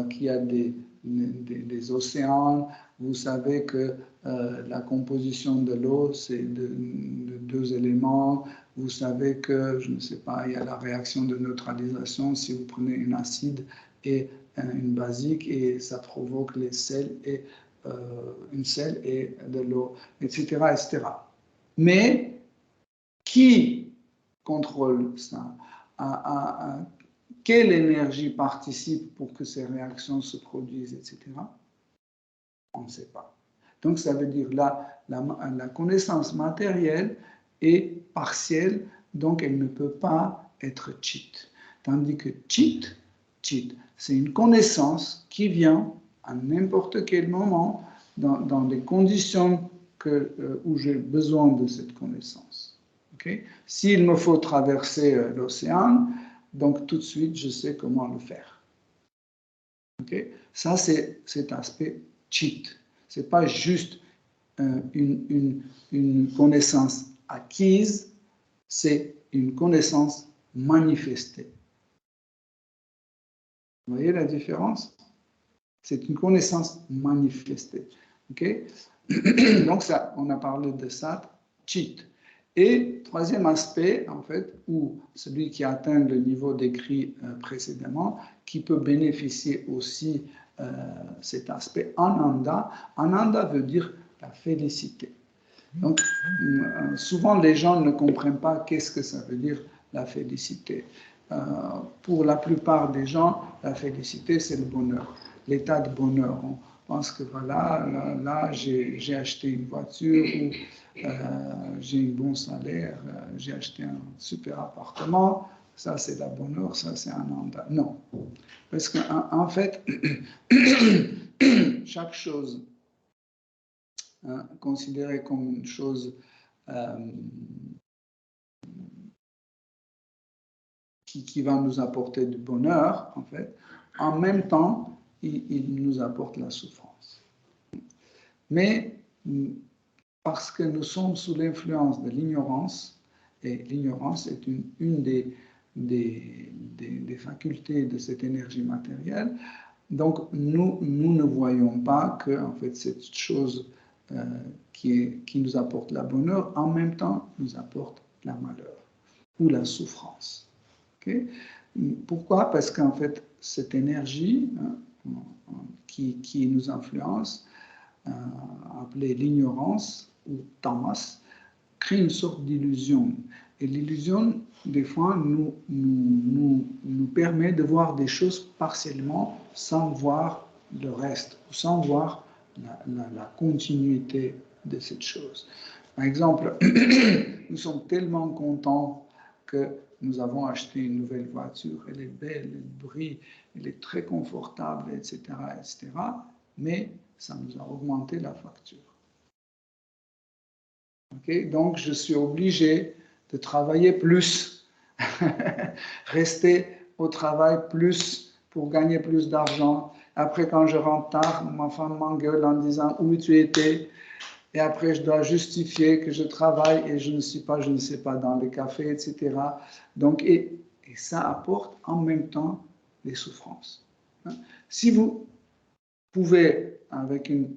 qu'il y a des océans, vous savez que la composition de l'eau, c'est de 2 éléments, vous savez que, je ne sais pas, il y a la réaction de neutralisation si vous prenez un acide et une basique et ça provoque les sels et une sel et de l'eau, etc., etc. Mais qui contrôle ça? Quelle énergie participe pour que ces réactions se produisent, etc. On ne sait pas. Donc, ça veut dire la connaissance matérielle est partielle, donc elle ne peut pas être cheat. Tandis que cheat, c'est une connaissance qui vient à n'importe quel moment dans des conditions où j'ai besoin de cette connaissance. Okay? S'il me faut traverser l'océan, donc tout de suite, je sais comment le faire. Okay? Ça, c'est cet aspect cheat. Ce n'est pas juste une connaissance acquise, c'est une connaissance manifestée. Vous voyez la différence? C'est une connaissance manifestée. Okay? Donc, ça, on a parlé de ça, cheat. Et troisième aspect, en fait, où celui qui atteint le niveau décrit précédemment, qui peut bénéficier aussi cet aspect ananda. Ananda veut dire la félicité. Donc, souvent les gens ne comprennent pas qu'est-ce que ça veut dire la félicité. Pour la plupart des gens, la félicité, c'est le bonheur, l'état de bonheur. On pense que voilà, là j'ai acheté une voiture, ou j'ai un bon salaire, j'ai acheté un super appartement, ça c'est la bonheur, ça c'est un ananda. Non, parce qu'en fait, chaque chose considérée comme une chose qui va nous apporter du bonheur, en fait, en même temps, il nous apporte la souffrance. Mais parce que nous sommes sous l'influence de l'ignorance, et l'ignorance est une des facultés de cette énergie matérielle, donc nous ne voyons pas que en fait, cette chose qui nous apporte la bonheur, en même temps, nous apporte la malheur ou la souffrance. Okay? Pourquoi? Parce qu'en fait, cette énergie qui nous influence, appelée l'ignorance ou tamas, crée une sorte d'illusion. Et l'illusion, des fois, nous permet de voir des choses partiellement sans voir le reste, ou sans voir la continuité de cette chose. Par exemple, nous sommes tellement contents que nous avons acheté une nouvelle voiture, elle est belle, elle brille, elle est très confortable, etc., etc., mais ça nous a augmenté la facture. Okay? Donc, je suis obligé de travailler plus, rester au travail plus pour gagner plus d'argent. Après, quand je rentre tard, ma femme m'engueule en disant où tu étais. Et après, je dois justifier que je travaille et je ne suis pas, je ne sais pas, dans les cafés, etc. Donc, et ça apporte en même temps des souffrances. Si vous pouvez, avec une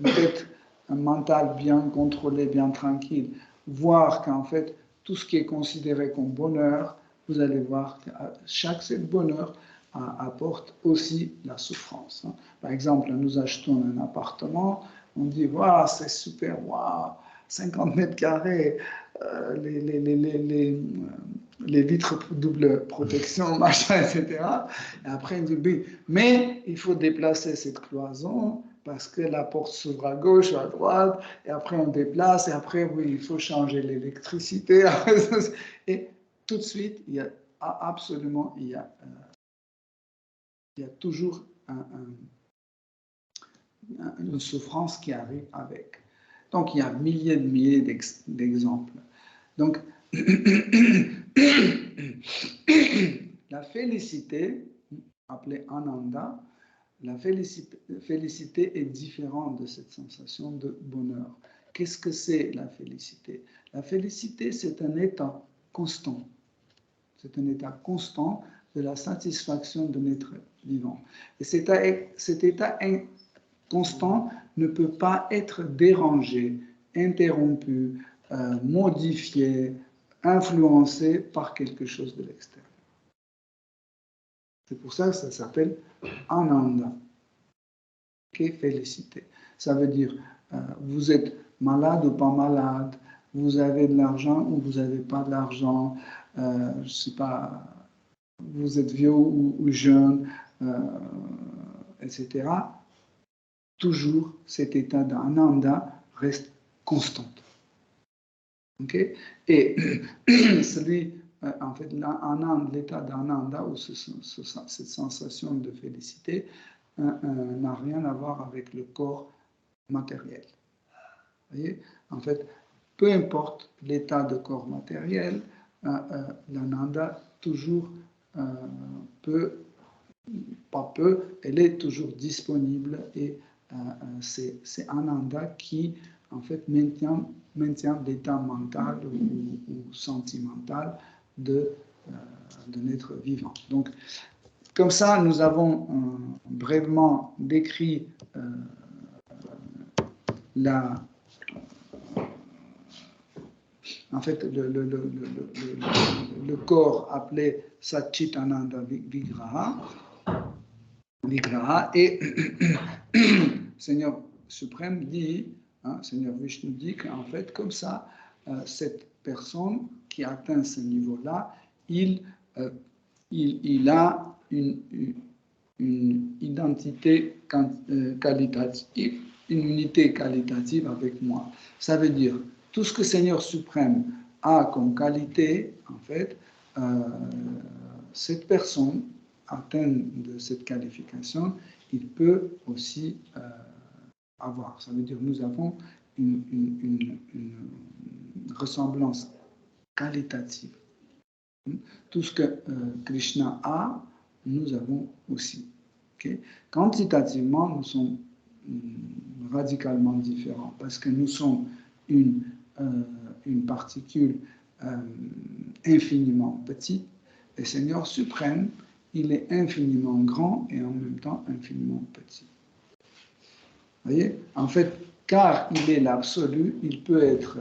tête, un mental bien contrôlé, bien tranquille, voir qu'en fait, tout ce qui est considéré comme bonheur, vous allez voir que chaque bonheur apporte aussi la souffrance. Par exemple, nous achetons un appartement, on dit, waouh, c'est super, waouh, 50 mètres carrés, les vitres double protection, machin, etc. Et après, on dit, oui, mais il faut déplacer cette cloison parce que la porte s'ouvre à gauche ou à droite, et après on déplace, et après, oui, il faut changer l'électricité. Et tout de suite, il y a absolument, il y a toujours une souffrance qui arrive avec. Donc, il y a milliers de milliers d'exemples. Donc, la félicité, appelée Ananda, la félicité est différente de cette sensation de bonheur. Qu'est-ce que c'est la félicité? La félicité, c'est un état constant. C'est un état constant de la satisfaction de l'être vivant. Et cet état constant ne peut pas être dérangé, interrompu, modifié, influencé par quelque chose de l'extérieur. C'est pour ça que ça s'appelle Ananda, qui est félicité. Ça veut dire, vous êtes malade ou pas malade, vous avez de l'argent ou vous n'avez pas de l'argent, je ne sais pas, vous êtes vieux ou jeune, etc. Toujours cet état d'Ananda reste constant. Okay? Et en fait, l'état d'Ananda, ou cette sensation de félicité, n'a rien à voir avec le corps matériel. Vous voyez? En fait, peu importe l'état de corps matériel, l'Ananda toujours elle est toujours disponible et c'est Ananda qui en fait maintient l'état mental ou sentimental de l'être vivant. Donc, comme ça, nous avons brièvement décrit en fait, le corps appelé Satchitananda Vigraha, et Seigneur suprême dit, Seigneur Vishnu dit qu'en fait, comme ça, cette personne qui atteint ce niveau-là, il a une identité qualitative, une unité qualitative avec moi. Ça veut dire, tout ce que Seigneur suprême a comme qualité, en fait, cette personne atteinte de cette qualification, il peut aussi avoir. Ça veut dire, nous avons une ressemblance qualitative. Tout ce que Krishna a, nous avons aussi. Okay? Quantitativement, nous sommes radicalement différents parce que nous sommes une particule infiniment petite et Seigneur suprême, il est infiniment grand et en même temps infiniment petit. Vous voyez? En fait, car il est l'absolu, il peut être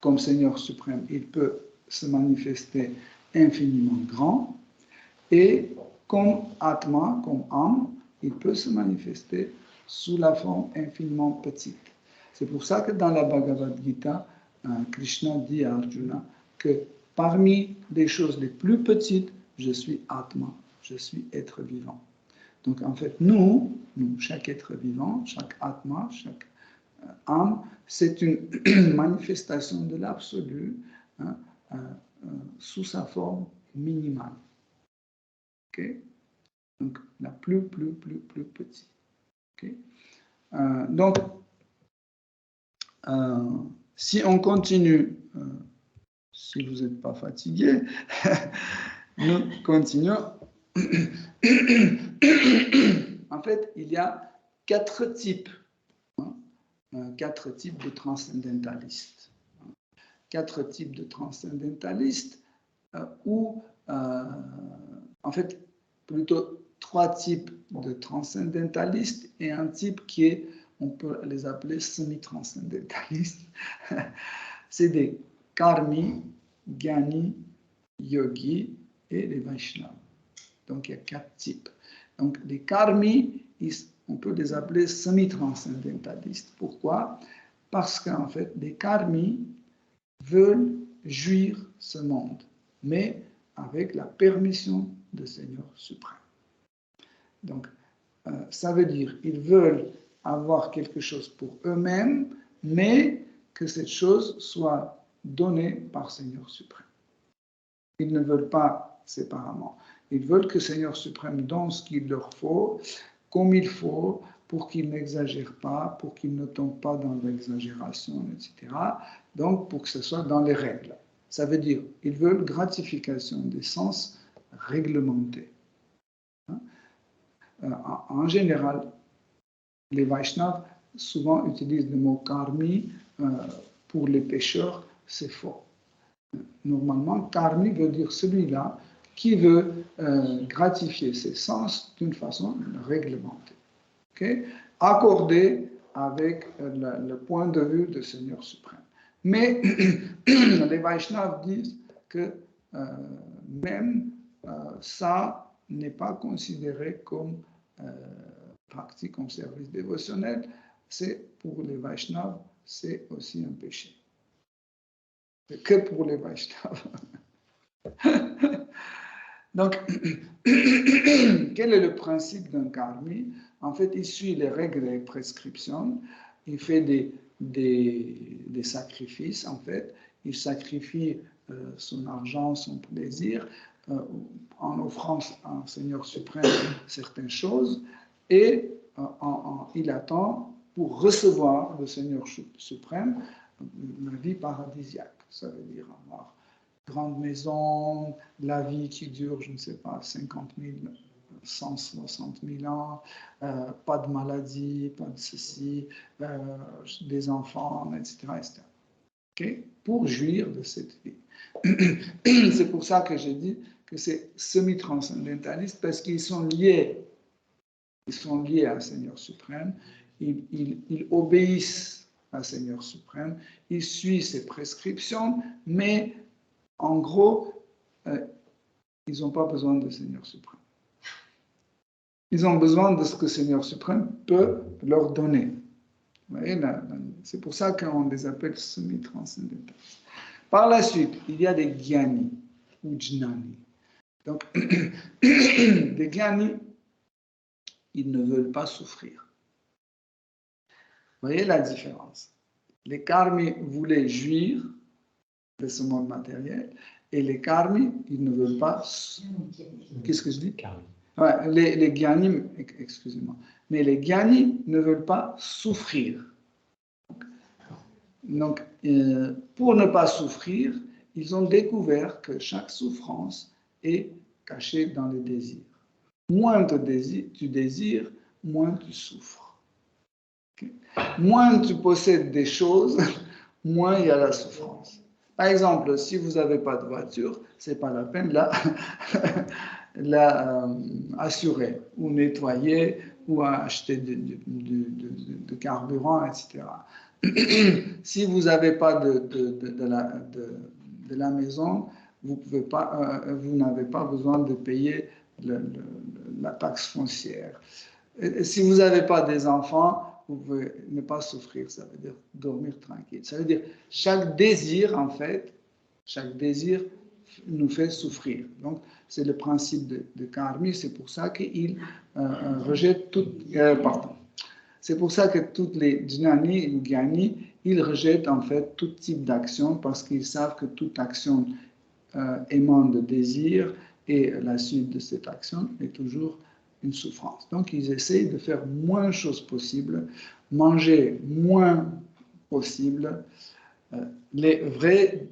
comme Seigneur suprême, il peut se manifester infiniment grand et comme Atma, comme âme, il peut se manifester sous la forme infiniment petite. C'est pour ça que dans la Bhagavad Gita, Krishna dit à Arjuna que parmi les choses les plus petites, je suis Atma, je suis être vivant. Donc en fait, nous, chaque être vivant, chaque Atma, chaque âme, c'est une manifestation de l'absolu sous sa forme minimale. Okay? Donc la plus petite. Okay? Donc, si on continue, si vous n'êtes pas fatigué, nous continuons. En fait, il y a 4 types de transcendentalistes. 4 types de transcendentalistes ou, en fait, plutôt 3 types de transcendentalistes et un type qui est, on peut les appeler semi-transcendentalistes. C'est des karmis, gyani, yogis et les Vaishnavas. Donc, il y a 4 types. Donc, les karmis, on peut les appeler semi-transcendentalistes. Pourquoi? Parce qu'en fait, les karmis veulent jouir ce monde, mais avec la permission du Seigneur suprême. Donc, ça veut dire qu'ils veulent avoir quelque chose pour eux-mêmes, mais que cette chose soit donnée par Seigneur suprême. Ils ne veulent pas séparément. Ils veulent que Seigneur suprême donne ce qu'il leur faut, comme il faut, pour qu'il n'exagère pas, pour qu'il ne tombe pas dans l'exagération, etc. Donc, pour que ce soit dans les règles. Ça veut dire, ils veulent gratification des sens réglementée. En général, les Vaishnavas souvent utilisent le mot karmi pour les pécheurs, c'est faux. Normalement, karmi veut dire celui-là qui veut gratifier ses sens d'une façon réglementée, okay? Accordée avec le point de vue du Seigneur suprême. Mais les Vaishnavas disent que même ça n'est pas considéré comme pratique en service dévotionnel. C'est pour les Vaishnavas, c'est aussi un péché. Que pour les Vaishnavas. Donc, quel est le principe d'un karmi? En fait, il suit les règles et les prescriptions. Il fait des sacrifices, en fait. Il sacrifie son argent, son plaisir, en offrant à un Seigneur suprême certaines choses. Et il attend pour recevoir le Seigneur suprême la vie paradisiaque. Ça veut dire avoir grande maison, la vie qui dure, je ne sais pas, 50 000, 160 000 ans, pas de maladie, pas de ceci, des enfants, etc. etc. Okay? Pour jouir de cette vie. C'est pour ça que j'ai dit que c'est semi-transcendentaliste, parce qu'ils sont liés. Ils sont liés à Seigneur suprême, ils obéissent à Seigneur suprême, ils suivent ses prescriptions, mais en gros, ils n'ont pas besoin de Seigneur suprême. Ils ont besoin de ce que Seigneur suprême peut leur donner. Vous voyez, c'est pour ça qu'on les appelle semi-transcendentalistes. Par la suite, il y a des gyani ou jnani. Donc, des gyani, ils ne veulent pas souffrir. Vous voyez la différence? Les karmis voulaient jouir de ce monde matériel, et les karmis, ils ne veulent pas... Qu'est-ce que je dis? Ouais, les gyanis, excusez-moi, mais les gyanis ne veulent pas souffrir. Donc, pour ne pas souffrir, ils ont découvert que chaque souffrance est cachée dans les désirs. Moins tu désires, moins tu souffres. Okay? Moins tu possèdes des choses, moins il y a la souffrance. Par exemple, si vous n'avez pas de voiture, ce n'est pas la peine de la assurer ou nettoyer ou acheter de carburant, etc. Si vous n'avez pas de la maison, vous n'avez pas besoin de payer la taxe foncière. Et si vous n'avez pas des enfants, vous pouvez ne pas souffrir, ça veut dire dormir tranquille. Ça veut dire chaque désir, en fait, chaque désir nous fait souffrir. Donc, c'est le principe de karmi, c'est pour ça qu'il rejette tout. C'est pour ça que toutes les jnani ou gyani, ils rejettent en fait tout type d'action parce qu'ils savent que toute action émane de désir et la suite de cette action est toujours une souffrance. Donc, ils essayent de faire moins de choses possibles, manger moins possible. Les vrais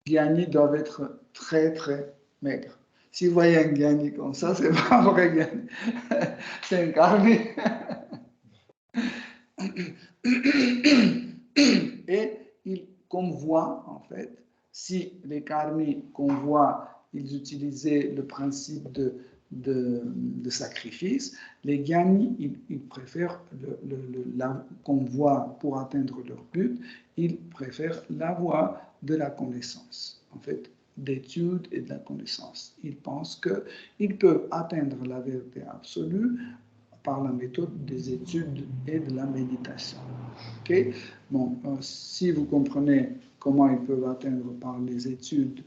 gyani doivent être très, très maigres. Si vous voyez un gyani comme ça, c'est pas un vrai gyani. C'est un karmi. Et ils convoient, en fait, si les karmis convoient, ils utilisaient le principe de sacrifice, les gyani, ils préfèrent la convoi pour atteindre leur but, ils préfèrent la voie de la connaissance, en fait, d'étude et de la connaissance. Ils pensent qu'ils peuvent atteindre la vérité absolue par la méthode des études et de la méditation. Okay? Bon, si vous comprenez comment ils peuvent atteindre par les études,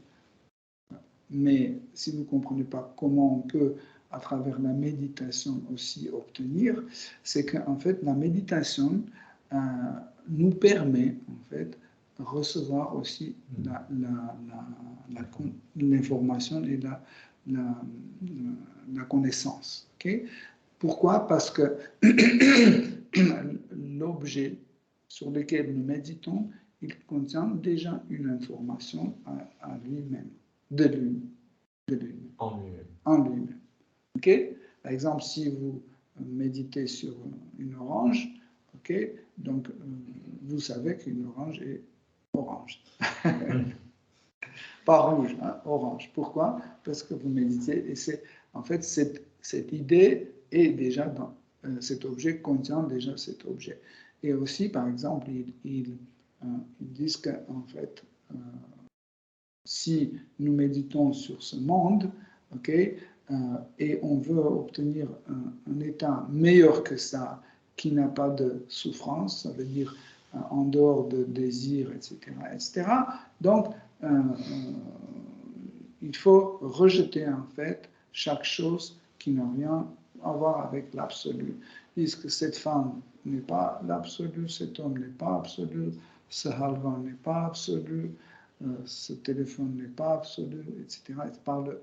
mais si vous ne comprenez pas comment on peut, à travers la méditation aussi, obtenir, c'est qu'en fait, la méditation nous permet, en fait, de recevoir aussi l'information et la connaissance. Okay? Pourquoi? Parce que l'objet sur lequel nous méditons, il contient déjà une information à lui-même, de lui-même. En lui-même. Okay? Par exemple, si vous méditez sur une orange, okay? Donc vous savez qu'une orange est orange. Pas rouge, hein, orange. Pourquoi? Parce que vous méditez, et c'est en fait cette idée est déjà dans cet objet, contient déjà cet objet. Et aussi, par exemple, ils disent qu'en fait, si nous méditons sur ce monde, okay, et on veut obtenir un état meilleur que ça, qui n'a pas de souffrance, ça veut dire en dehors de désir, etc., etc. Donc, il faut rejeter en fait chaque chose qui n'a rien à voir avec l'absolu. Ils disent que cette femme n'est pas l'absolu, cet homme n'est pas absolu, ce halva n'est pas absolu, ce téléphone n'est pas absolu, etc. Par le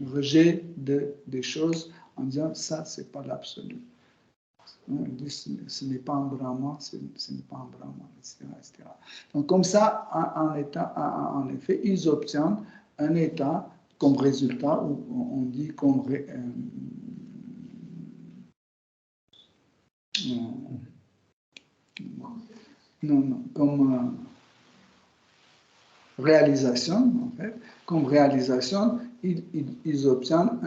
rejet des choses en disant ça, c'est pas l'absolu. Ils disent ce n'est pas un brahman, ce n'est pas un brahman, etc., etc. Donc comme ça, en effet, ils obtiennent un état comme résultat, où on dit comme comme réalisation, en fait, comme réalisation, ils obtiennent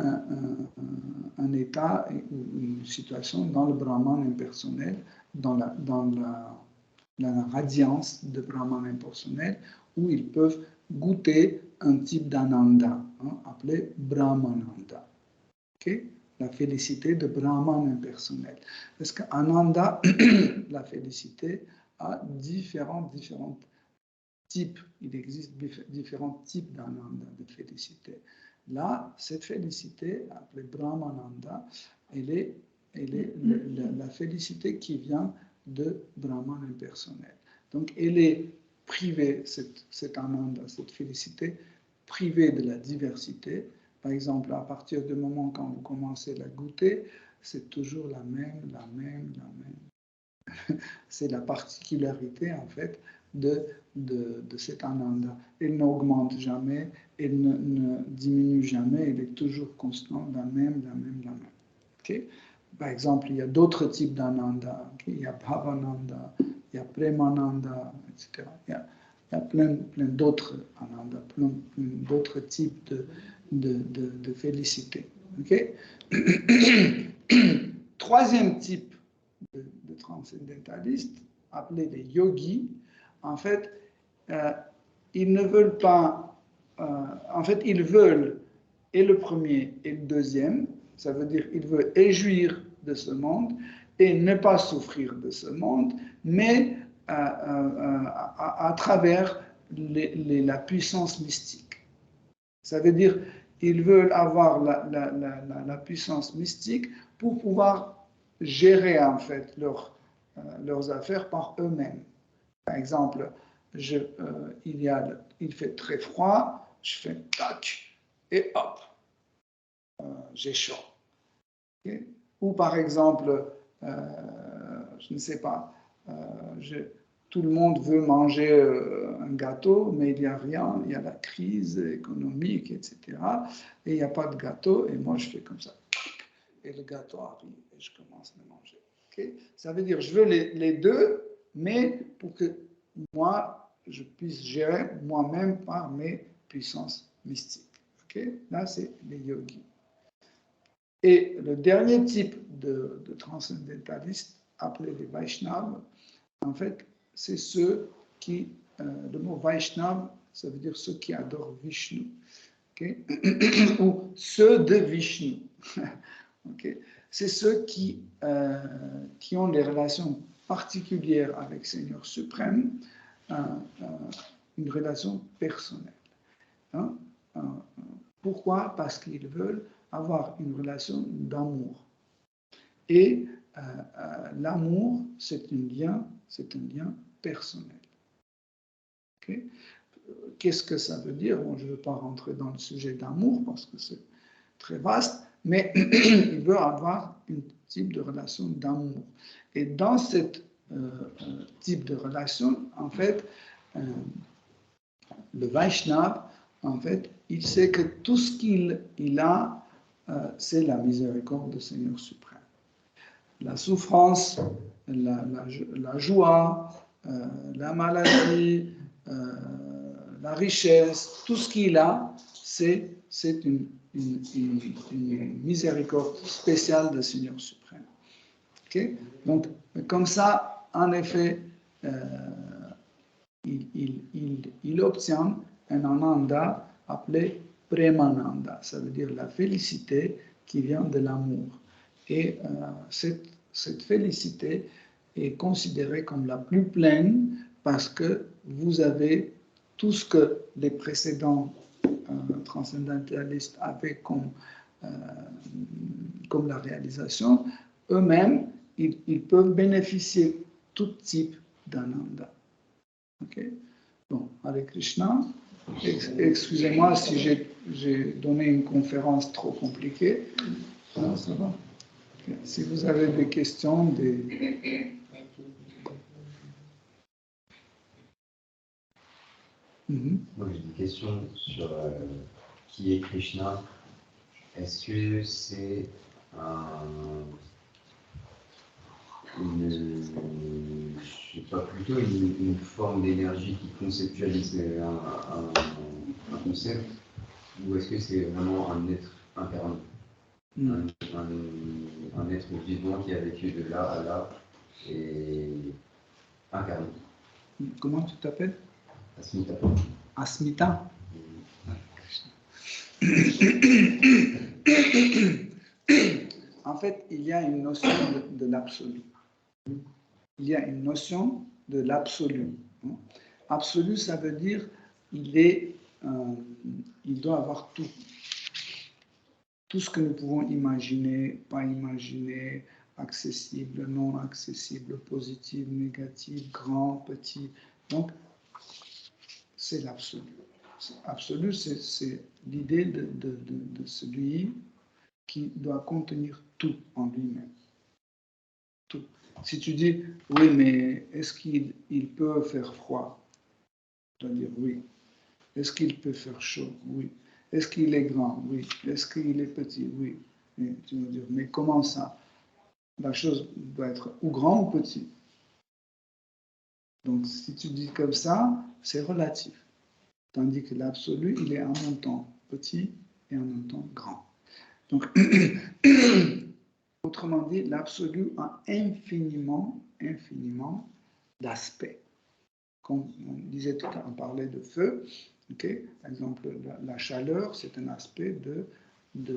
un état ou une situation dans le Brahman impersonnel, dans la radiance de Brahman impersonnel, où ils peuvent goûter un type d'ananda, hein, appelé Brahmananda. Okay? La félicité de Brahman impersonnel. Parce qu'ananda, la félicité, a différents types. Il existe différents types d'ananda, de félicité. Là, cette félicité, appelée Brahmananda, elle est la félicité qui vient de Brahman impersonnel. Donc, elle est privée, cette ananda, cette félicité, privée de la diversité. Par exemple, à partir du moment quand vous commencez à la goûter, c'est toujours la même. C'est la particularité, en fait, de cet ananda. Elle n'augmente jamais, elle ne diminue jamais, elle est toujours constante, la même. Okay? Par exemple, il y a d'autres types d'ananda. Okay? Il y a bhavananda, il y a premananda, etc. Il y a plein d'autres ananda, plein d'autres types de félicité. Okay? Troisième type de transcendentalistes, appelés les yogis, en fait, ils ne veulent pas, en fait, ils veulent et le premier et le deuxième, ça veut dire qu'ils veulent jouir de ce monde et ne pas souffrir de ce monde, mais à travers la puissance mystique. Ça veut dire qu'ils veulent avoir la puissance mystique pour pouvoir gérer en fait leurs affaires par eux-mêmes. Par exemple, il fait très froid, je fais tac et hop, j'ai chaud. Okay? Ou par exemple, je ne sais pas, tout le monde veut manger un gâteau, mais il n'y a rien, il y a la crise économique, etc. Et il n'y a pas de gâteau, et moi je fais comme ça. Et le gâteau arrive, et je commence à le manger. Okay? Ça veut dire, je veux les deux, mais pour que moi, je puisse gérer moi-même par mes puissances mystiques. Okay? Là, c'est les yogis. Et le dernier type de transcendentalistes, appelés les Vaishnavas, en fait, c'est ceux qui, le mot Vaishnav, ça veut dire ceux qui adorent Vishnu, okay? Ou ceux de Vishnu. Okay? C'est ceux qui ont des relations particulières avec le Seigneur suprême, une relation personnelle. Hein? Pourquoi? Parce qu'ils veulent avoir une relation d'amour. Et l'amour, c'est un lien personnel. Okay? Qu'est-ce que ça veut dire? Bon, je ne veux pas rentrer dans le sujet d'amour parce que c'est très vaste, mais il veut avoir un type de relation d'amour. Et dans ce type de relation, en fait, le Vaishnava, en fait, il sait que tout ce qu'il a, c'est la miséricorde du Seigneur suprême. La souffrance, la joie, la maladie, la richesse, tout ce qu'il a, c'est une miséricorde spéciale du Seigneur suprême. Okay? Donc, comme ça, en effet, il obtient un ananda appelé Premananda, ça veut dire la félicité qui vient de l'amour. Et cette félicité est considérée comme la plus pleine parce que vous avez tout ce que les précédents transcendantalistes avaient comme la réalisation. Eux-mêmes, ils peuvent bénéficier tout type d'ananda. Ok. Bon, Hare Krishna. Excusez-moi si j'ai donné une conférence trop compliquée. Non, ça va. Okay. Si vous avez des questions, Moi, j'ai des questions sur qui est Krishna. Est-ce que c'est plutôt une forme d'énergie qui conceptualise un concept, ou est-ce que c'est vraiment un être incarné, un être vivant qui a vécu de là à là et incarné? Comment tu t'appelles? Asmita. Asmita. En fait, il y a une notion de l'absolu. Il y a une notion de l'absolu. Absolu, ça veut dire il doit avoir tout. Tout ce que nous pouvons imaginer, pas imaginer, accessible, non accessible, positif, négatif, grand, petit. Donc, c'est l'absolu. Absolu, c'est l'idée de celui qui doit contenir tout en lui-même. Tout. Si tu dis, oui, mais est-ce qu'il peut faire froid? Tu dois dire oui. Est-ce qu'il peut faire chaud? Oui. Est-ce qu'il est grand? Oui. Est-ce qu'il est petit? Oui. Et tu vas dire, mais comment ça? La chose doit être ou grand ou petit. Donc, si tu dis comme ça, c'est relatif. Tandis que l'absolu, il est en même temps petit et en même temps grand. Donc, autrement dit, l'absolu a infiniment d'aspects. Comme on disait tout à l'heure, on parlait de feu. Okay? Par exemple, la chaleur, c'est un aspect du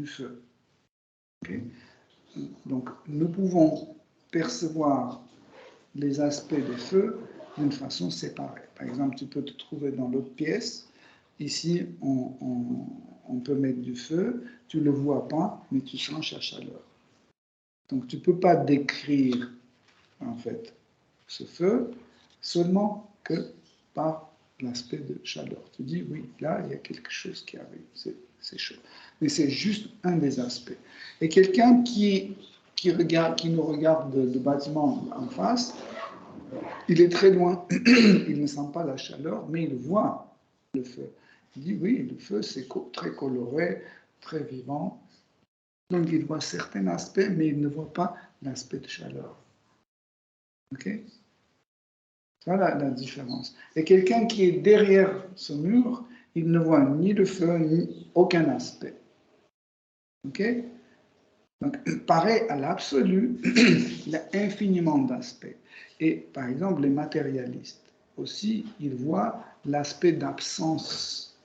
feu. Okay? Donc, nous pouvons percevoir les aspects des feux d'une façon séparée. Par exemple, tu peux te trouver dans l'autre pièce. Ici, on peut mettre du feu. Tu ne le vois pas, mais tu sens la chaleur. Donc, tu ne peux pas décrire, en fait, ce feu seulement que par l'aspect de chaleur. Tu dis, oui, là, il y a quelque chose qui arrive, c'est chaud. Mais c'est juste un des aspects. Et quelqu'un qui nous regarde de bâtiment en face, il est très loin, il ne sent pas la chaleur, mais il voit le feu. Il dit, oui, le feu, c'est très coloré, très vivant. Donc, il voit certains aspects, mais il ne voit pas l'aspect de chaleur. OK? Voilà la différence. Et quelqu'un qui est derrière ce mur, il ne voit ni le feu, ni aucun aspect. OK? Donc, pareil à l'absolu, il y a infiniment d'aspects. Et par exemple, les matérialistes aussi, ils voient l'aspect d'absence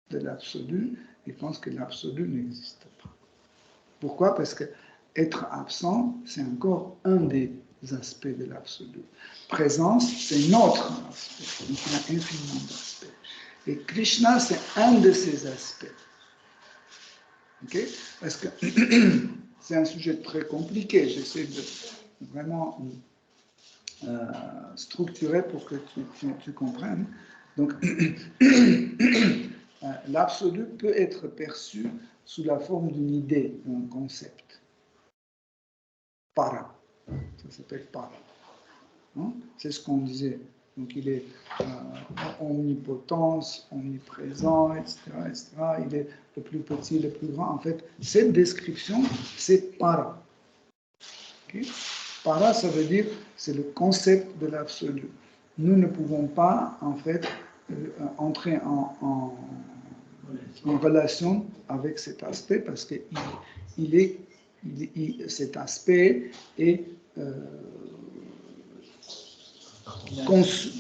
de l'absolu et pensent que l'absolu n'existe pas. Pourquoi? Parce que être absent, c'est encore un des aspects de l'absolu. Présence, c'est notre aspect. Donc, il y a infiniment d'aspects. Et Krishna, c'est un de ces aspects. OK? Parce que c'est un sujet très compliqué. J'essaie de vraiment structurer pour que tu comprennes. Donc, l'absolu peut être perçu sous la forme d'une idée, d'un concept. Para. Ça s'appelle para. Hein? C'est ce qu'on disait. Donc il est omnipotence, omniprésent, etc., etc. Il est le plus petit, le plus grand. En fait, cette description, c'est para. Okay? Para, ça veut dire, c'est le concept de l'absolu. Nous ne pouvons pas, en fait, entrer en relation avec cet aspect parce que cet aspect est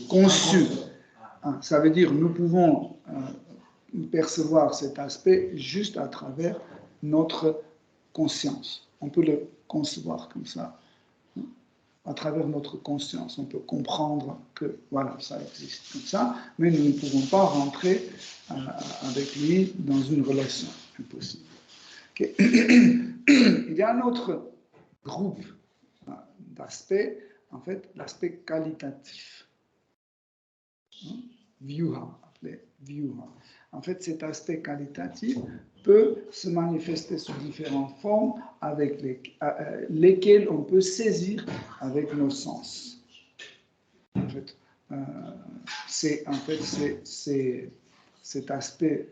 conçu. Ça veut dire nous pouvons percevoir cet aspect juste à travers notre conscience. On peut le concevoir comme ça. À travers notre conscience, on peut comprendre que voilà, ça existe comme ça, mais nous ne pouvons pas rentrer avec lui dans une relation. Impossible. Okay. Il y a un autre groupe d'aspects, en fait, l'aspect qualitatif. Vyuha, appelé Vyuha. En fait, cet aspect qualitatif peut se manifester sous différentes formes avec lesquelles on peut saisir avec nos sens. En fait, cet aspect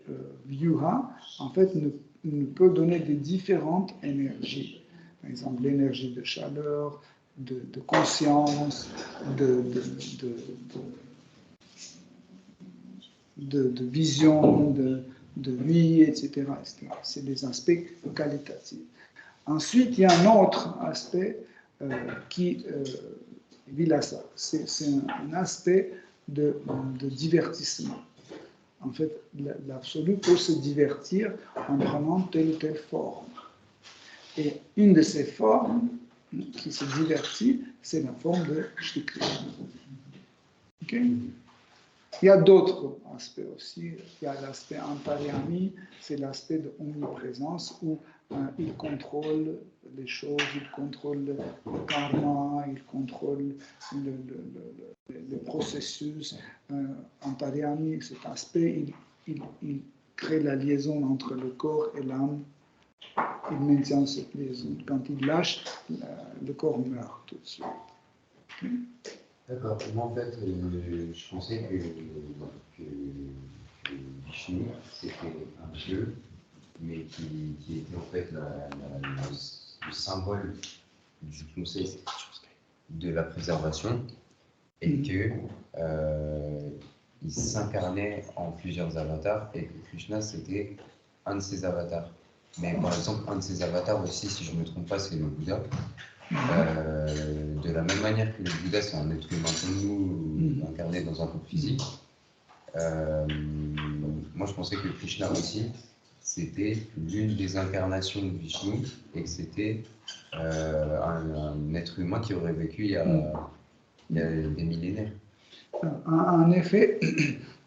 Vyuha, en fait, nous peut donner des différentes énergies. Par exemple, l'énergie de chaleur, de conscience, de vision, de vie, etc. C'est des aspects qualitatifs. Ensuite, il y a un autre aspect qui vilasa. C'est un aspect de divertissement. En fait, l'absolu peut se divertir en prenant telle ou telle forme. Et une de ces formes qui se divertit, c'est la forme de Shri Krishna. Okay? Il y a d'autres aspects aussi. Il y a l'aspect antaryami, c'est l'aspect de omniprésence où il contrôle les choses, il contrôle le karma, il contrôle le processus. Antaryami, cet aspect, il crée la liaison entre le corps et l'âme. Il maintient cette liaison. Quand il lâche, le corps meurt tout de suite. Okay? D'accord. Moi, en fait, je pensais que Vishnu, c'était un dieu, mais qui était en fait le symbole du concept de la préservation et que il s'incarnait en plusieurs avatars et que Krishna, c'était un de ces avatars. Mais par exemple, un de ces avatars aussi, si je ne me trompe pas, c'est le Bouddha. De la même manière que le Bouddha, c'est un être humain comme nous, incarné dans un corps physique. Moi, je pensais que Krishna aussi, c'était l'une des incarnations de Vishnu et que c'était un être humain qui aurait vécu il y a des millénaires. En effet,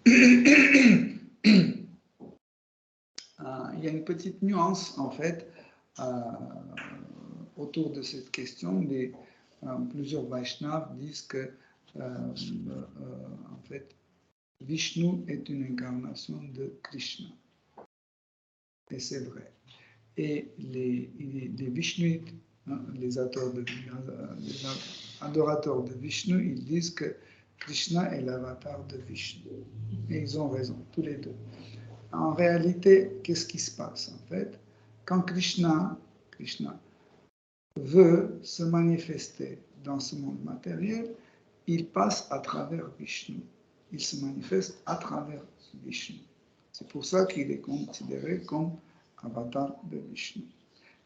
il y a une petite nuance, en fait, autour de cette question. Plusieurs Vaishnavas disent que, en fait, Vishnu est une incarnation de Krishna. Et c'est vrai. Et les Vishnuites, les adorateurs de Vishnu, ils disent que Krishna est l'avatar de Vishnu. Et ils ont raison, tous les deux. En réalité, qu'est-ce qui se passe en fait? Quand Krishna veut se manifester dans ce monde matériel, il passe à travers Vishnu. Il se manifeste à travers Vishnu. C'est pour ça qu'il est considéré comme avatar de Vishnu.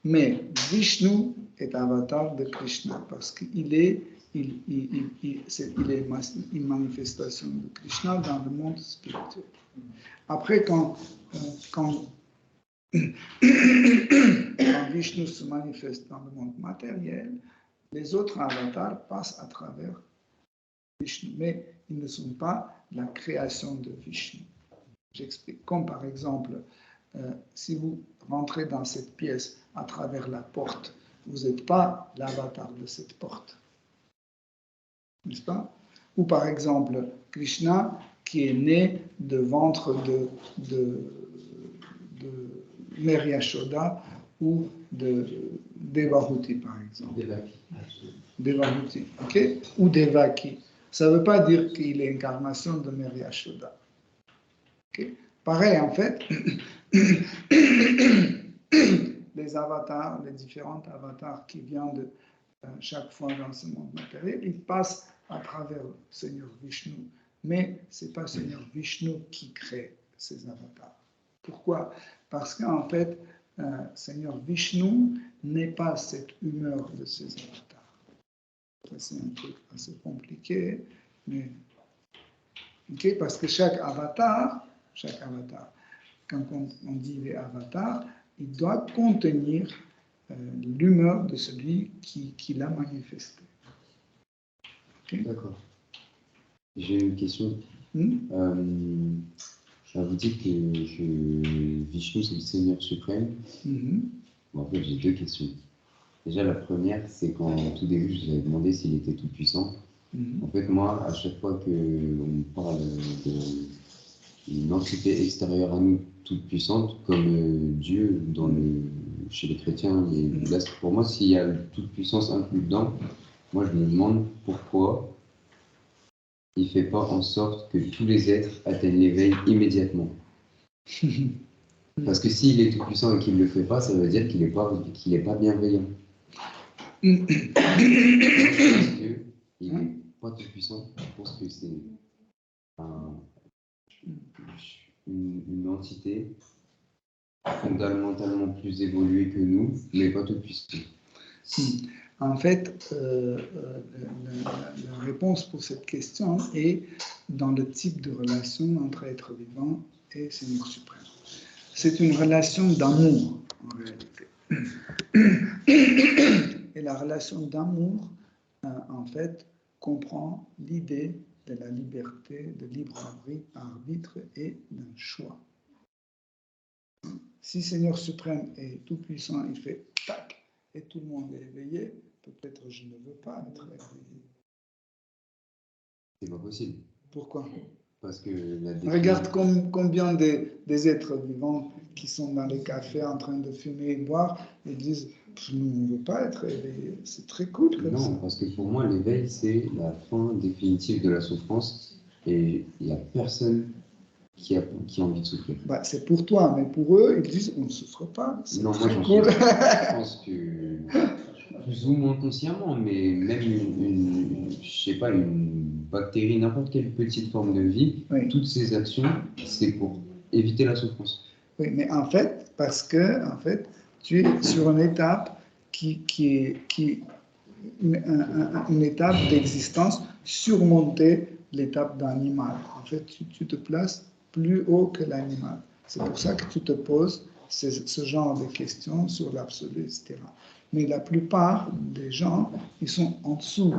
Mais Vishnu est avatar de Krishna parce qu'il est une manifestation de Krishna dans le monde spirituel. Après, quand Vishnu se manifeste dans le monde matériel, les autres avatars passent à travers Vishnu, mais ils ne sont pas la création de Vishnu. J'explique. Comme par exemple, si vous rentrez dans cette pièce à travers la porte, vous n'êtes pas l'avatar de cette porte. N'est-ce pas? Ou par exemple, Krishna qui est né de ventre Mère Yashoda ou de Devahuti, par exemple. Devahuti, ok? Ou Devaki. Ça ne veut pas dire qu'il est l'incarnation de Mère Yashoda. Okay? Pareil, en fait, les avatars, les différents avatars qui viennent de chaque fois dans ce monde matériel, ils passent à travers le Seigneur Vishnu. Mais ce n'est pas Seigneur Vishnu qui crée ces avatars. Pourquoi? Parce qu'en fait, Seigneur Vishnu n'est pas cette humeur de ces avatars. C'est un truc assez compliqué, mais okay, parce que chaque avatar, quand on dit les avatars, il doit contenir l'humeur de celui qui l'a manifesté. Okay? D'accord. J'ai une question. Vous dites que Vishnu, c'est le Seigneur suprême. Bon, en fait, j'ai deux questions. Déjà, la première, c'est quand, au tout début, je vous avais demandé s'il était tout-puissant. En fait, moi, à chaque fois qu'on parle d'une entité extérieure à nous, toute puissante, comme Dieu chez les chrétiens, et là, pour moi, s'il y a toute puissance inclus dedans, moi, je me demande pourquoi il ne fait pas en sorte que tous les êtres atteignent l'éveil immédiatement. Parce que s'il est tout puissant et qu'il ne le fait pas, ça veut dire qu'il n'est pas bienveillant. Je pense qu'il n'est pas tout puissant. Je pense que c'est une entité fondamentalement plus évoluée que nous, mais pas tout puissant. En fait, la réponse pour cette question est dans le type de relation entre être vivant et Seigneur suprême. C'est une relation d'amour, en réalité. Et la relation d'amour, en fait, comprend l'idée de la liberté, de libre arbitre et d'un choix. Si Seigneur suprême est tout puissant, il fait tac, et tout le monde est éveillé, peut-être je ne veux pas être éveillé. C'est pas possible. Pourquoi? Parce que regarde combien des êtres vivants qui sont dans les cafés en train de fumer et boire, ils disent nous on ne veut pas être éveillés. C'est très cool comme ça. Non, parce que pour moi l'éveil c'est la fin définitive de la souffrance et il n'y a personne qui a envie de souffrir. Bah, c'est pour toi, mais pour eux ils disent on ne souffre pas. Non, moi j'en cool. Je pense que plus ou moins consciemment, mais même je sais pas, une bactérie, n'importe quelle petite forme de vie, oui. Toutes ces actions, c'est pour éviter la souffrance. Oui, mais en fait, parce que en fait, tu es sur une étape qui est une étape d'existence, surmonter l'étape d'animal. En fait, tu te places plus haut que l'animal. C'est pour ça que tu te poses ce genre de questions sur l'absolu, etc. Mais la plupart des gens, ils sont en dessous,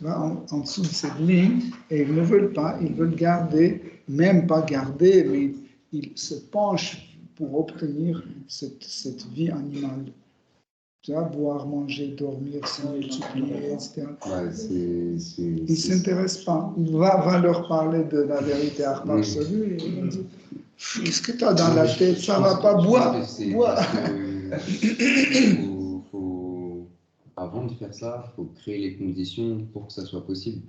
en dessous de cette ligne, et ils ne veulent pas, ils veulent garder, même pas garder, mais ils se penchent pour obtenir cette vie animale. Tu vois, boire, manger, dormir, se multiplier, etc. Ouais, ils ne s'intéressent pas. Va leur parler de la vérité absolue, et ils vont dire qu'est-ce que tu as dans la tête? Ça ne va pas, boire. Avant de faire ça, il faut créer les conditions pour que ça soit possible.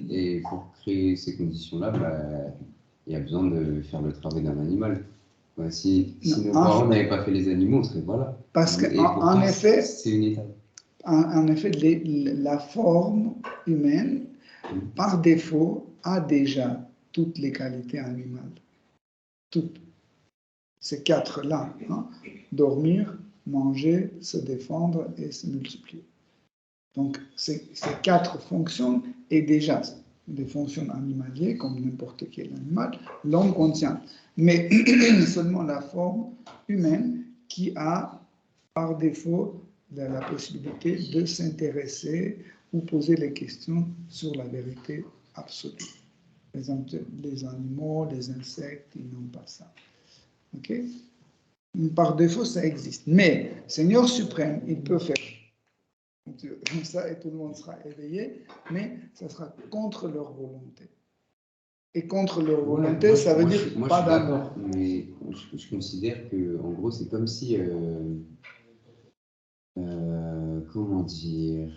Et pour créer ces conditions-là, il y a besoin de faire le travail d'un animal. Si nos parents n'avaient pas fait les animaux, on serait pas là. Parce qu'en effet, c'est une étape. En effet, la forme humaine, par défaut, a déjà toutes les qualités animales. Toutes. Ces quatre-là. Hein? Dormir, manger, se défendre et se multiplier. Donc, ces quatre fonctions, et déjà des fonctions animalières, comme n'importe quel animal, l'homme contient. Mais seulement la forme humaine qui a, par défaut, la possibilité de s'intéresser ou poser les questions sur la vérité absolue. Les animaux, les insectes, ils n'ont pas ça. Ok? Par défaut, ça existe. Mais, Seigneur suprême, il peut faire comme ça et tout le monde sera éveillé, mais ça sera contre leur volonté. et contre leur volonté, moi, ça veut moi, dire moi, pas je suis d'amour. d'accord, mais je considère que, en gros, c'est comme si, comment dire,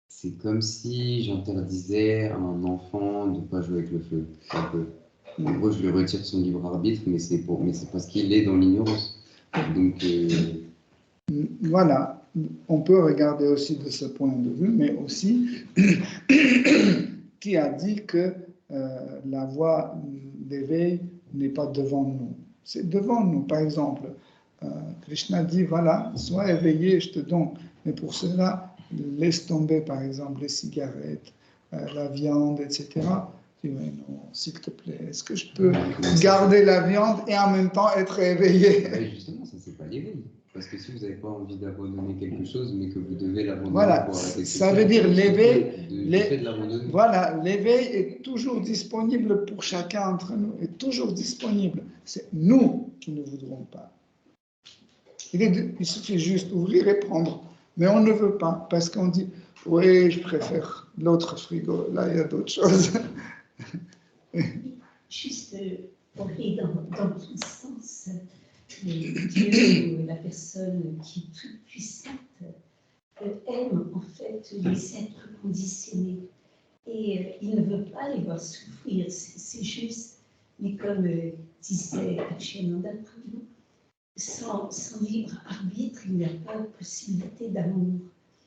c'est comme si j'interdisais à un enfant de ne pas jouer avec le feu. Un peu. En gros, je lui retire son libre arbitre, mais c'est parce qu'il est dans l'ignorance. Donc, Voilà, on peut regarder aussi de ce point de vue, mais aussi qui a dit que la voie d'éveil n'est pas devant nous. C'est devant nous. Par exemple, Krishna dit, voilà, sois éveillé, je te donne. Mais pour cela, laisse tomber, par exemple, les cigarettes, la viande, etc. Je dis, mais non, s'il te plaît, est-ce que je peux garder la viande et en même temps être éveillé? Justement, ça, c'est pas l'éveil. Parce que si vous n'avez pas envie d'abandonner quelque chose, mais que vous devez l'abandonner voilà, pour arrêter ça veut dire l'éveil. de Voilà, l'éveil est toujours disponible pour chacun d'entre nous, est toujours disponible. C'est nous qui ne voudrons pas. Il suffit juste d'ouvrir et prendre. Mais on ne veut pas, parce qu'on dit, oui, je préfère l'autre frigo, là il y a d'autres choses. Juste pour aller dans ton sens, Dieu, la personne qui est toute puissante, aime en fait les êtres conditionnés. Et il ne veut pas les voir souffrir, c'est juste, mais comme disait Achyamanda Prabhu, sans libre arbitre, il n'y a pas de possibilité d'amour.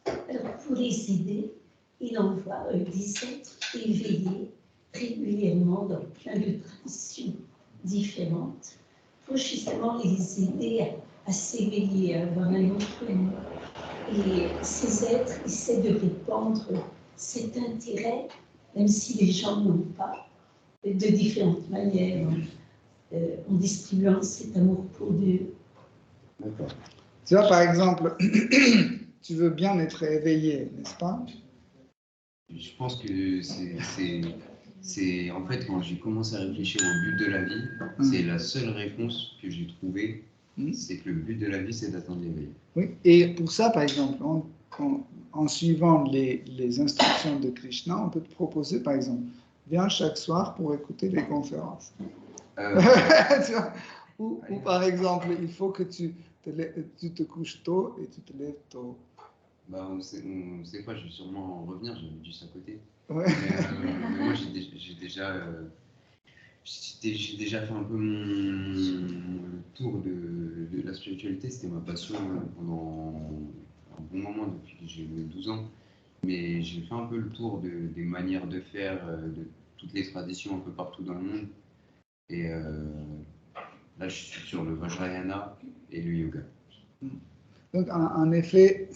Alors pour les aider, il envoie des êtres éveillés régulièrement dans plein de traditions différentes pour justement les aider à s'éveiller, à avoir un autre amour. Et ces êtres essaient de répandre cet intérêt, même si les gens n'ont pas, de différentes manières, en distribuant cet amour pour Dieu. D'accord. Tu vois, par exemple, tu veux bien être éveillé, n'est-ce pas? Je pense que c'est en fait, quand j'ai commencé à réfléchir au but de la vie, c'est la seule réponse que j'ai trouvée, c'est que le but de la vie, c'est d'atteindre l'éveil. Oui, et pour ça, par exemple, en suivant les instructions de Krishna, on peut te proposer, par exemple, viens chaque soir pour écouter les conférences. Tu vois, ou par exemple, il faut que tu te couches tôt et tu te lèves tôt. Bah, on sait pas, je vais sûrement en revenir, j'avais juste à côté. Ouais. Mais moi, j'ai déjà fait un peu mon tour de la spiritualité. C'était ma passion pendant un bon moment, depuis que j'ai 12 ans. Mais j'ai fait un peu le tour des manières de faire, de toutes les traditions un peu partout dans le monde. Et là, je suis sur le Vajrayana et le yoga. Donc, en effet,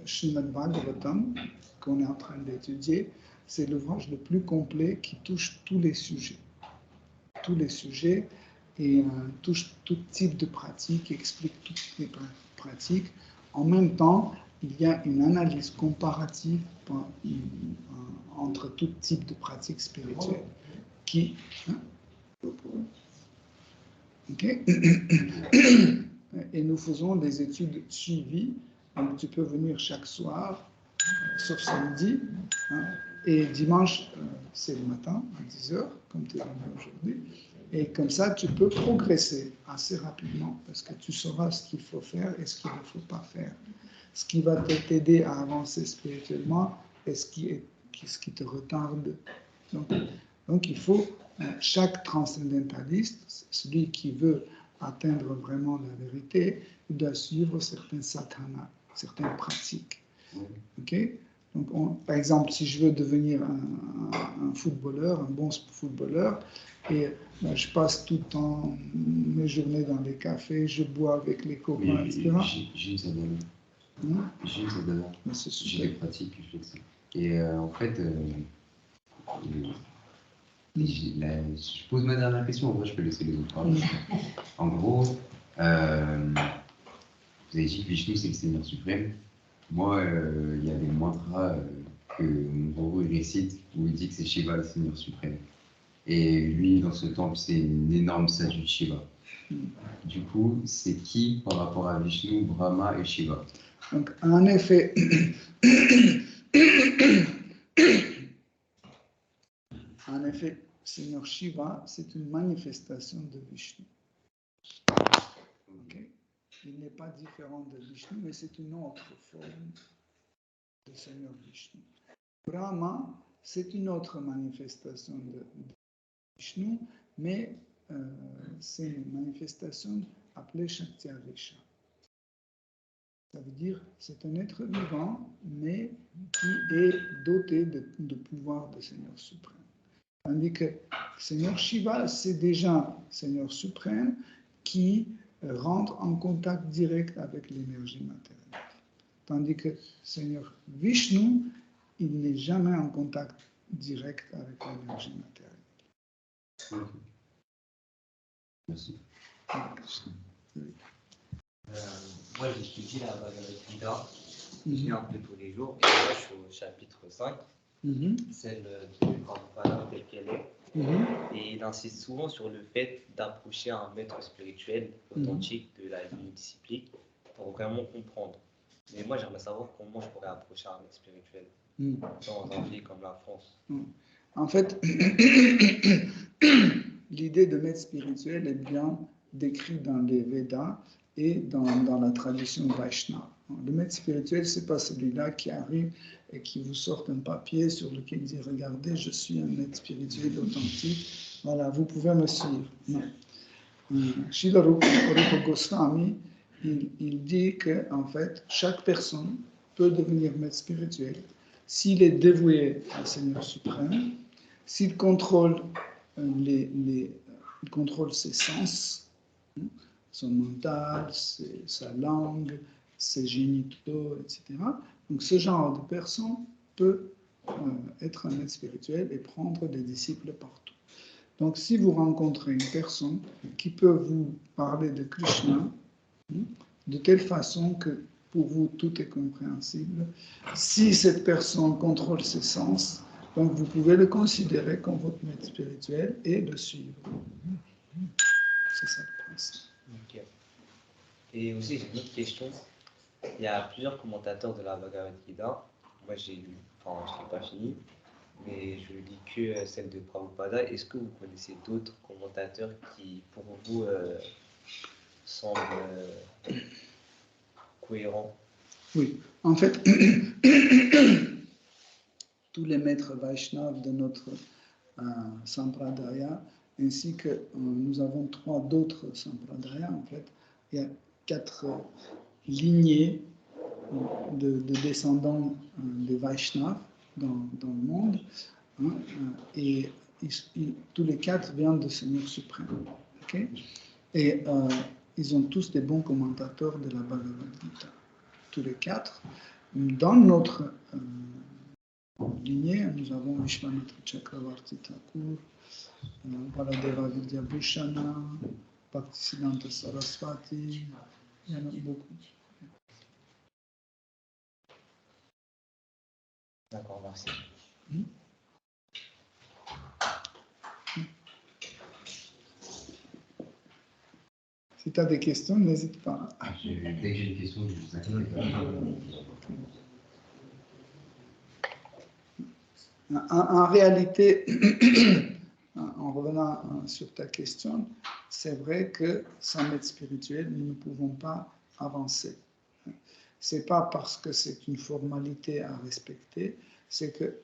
Srimad Bhagavatam, qu'on est en train d'étudier, c'est l'ouvrage le plus complet qui touche tous les sujets. Tous les sujets et touche tout type de pratique, explique toutes les pratiques. En même temps, il y a une analyse comparative entre tout type de pratiques spirituelles qui... Okay. Et nous faisons des études suivies. Donc, tu peux venir chaque soir, sauf samedi. Et dimanche, c'est le matin, à 10h, comme tu es venu aujourd'hui. Et comme ça, tu peux progresser assez rapidement, parce que tu sauras ce qu'il faut faire et ce qu'il ne faut pas faire. Ce qui va t'aider à avancer spirituellement et ce qui te retarde. Donc il faut, chaque transcendentaliste, celui qui veut atteindre vraiment la vérité, il doit suivre certains sadhanas, certaines pratiques. Okay? Donc par exemple, si je veux devenir un footballeur, un bon footballeur, et je passe tout le temps mes journées dans les cafés, je bois avec les copains, etc. J'ai une sadhana. J'ai une sadhana. J'ai des pratiques que je fais que ça. Et en fait, je pose ma dernière question, en vrai je peux laisser les autres parler. En gros, vous avez dit que Vishnu c'est le Seigneur suprême. Moi, il y a des mantras que mon guru récite où il dit que c'est Shiva le Seigneur suprême. Et lui, dans ce temple, c'est une énorme statue de Shiva. Du coup, c'est qui par rapport à Vishnu, Brahma et Shiva? Donc, en effet, Shiva, c'est une manifestation de Vishnu. Okay? Il n'est pas différent de Vishnu, mais c'est une autre forme de Seigneur Vishnu. Brahma, c'est une autre manifestation de Vishnu, mais c'est une manifestation appelée Shakti-Avisha. Ça veut dire c'est un être vivant, mais qui est doté de pouvoir de Seigneur suprême. Tandis que Seigneur Shiva, c'est déjà Seigneur suprême qui rentre en contact direct avec l'énergie matérielle. Tandis que Seigneur Vishnu, il n'est jamais en contact direct avec l'énergie matérielle. Merci. Moi, j'étudie la Bhagavad Gita, je lis un peu tous les jours, et là, je suis au chapitre 5, celle de Prabhupada telle qu'elle est. Et il insiste souvent sur le fait d'approcher un maître spirituel authentique de la ligne disciplique pour vraiment comprendre. Mais moi, j'aimerais savoir comment je pourrais approcher un maître spirituel dans un pays comme la France. En fait, l'idée de maître spirituel est bien décrite dans les Védas et dans la tradition Vaishnava. Le maître spirituel, ce n'est pas celui-là qui arrive et qui vous sort un papier sur lequel il dit « Regardez, je suis un maître spirituel authentique, voilà, vous pouvez me suivre ». Non. Srila Rupa Goswami, il dit qu'en fait, chaque personne peut devenir maître spirituel s'il est dévoué au Seigneur suprême, s'il contrôle, il contrôle ses sens, son mental, sa langue, ses génitaux, etc. Donc ce genre de personne peut être un maître spirituel et prendre des disciples partout. Donc si vous rencontrez une personne qui peut vous parler de Krishna de telle façon que pour vous tout est compréhensible, si cette personne contrôle ses sens, donc vous pouvez le considérer comme votre maître spirituel et le suivre. C'est ça le principe. Okay. Et aussi, j'ai une autre question. Il y a plusieurs commentateurs de la Bhagavad Gita. Moi, j'ai lu, enfin, je ne l'ai pas fini, mais je lis que celle de Prabhupada. Est-ce que vous connaissez d'autres commentateurs qui, pour vous, semblent cohérents? Oui, en fait, tous les maîtres Vaishnavas de notre Sampradaya, ainsi que nous avons 3 d'autres Sampradayas, en fait, il y a 4 lignées de descendants des Vaishnavas dans le monde, et tous les 4 viennent de Seigneur suprême. Okay? Et ils ont tous des bons commentateurs de la Bhagavad Gita. Tous les 4. Dans notre lignée, nous avons Vishwanath Chakravarti Thakur, Baladeva Vidyabhushana, Bhaktisiddhanta Saraswati, il y en a beaucoup. D'accord, merci. Si tu as des questions, n'hésite pas. Dès que j'ai une question, je vous appelle. En réalité, en revenant sur ta question, c'est vrai que sans maître spirituel, nous ne pouvons pas avancer. Ce n'est pas parce que c'est une formalité à respecter, c'est que,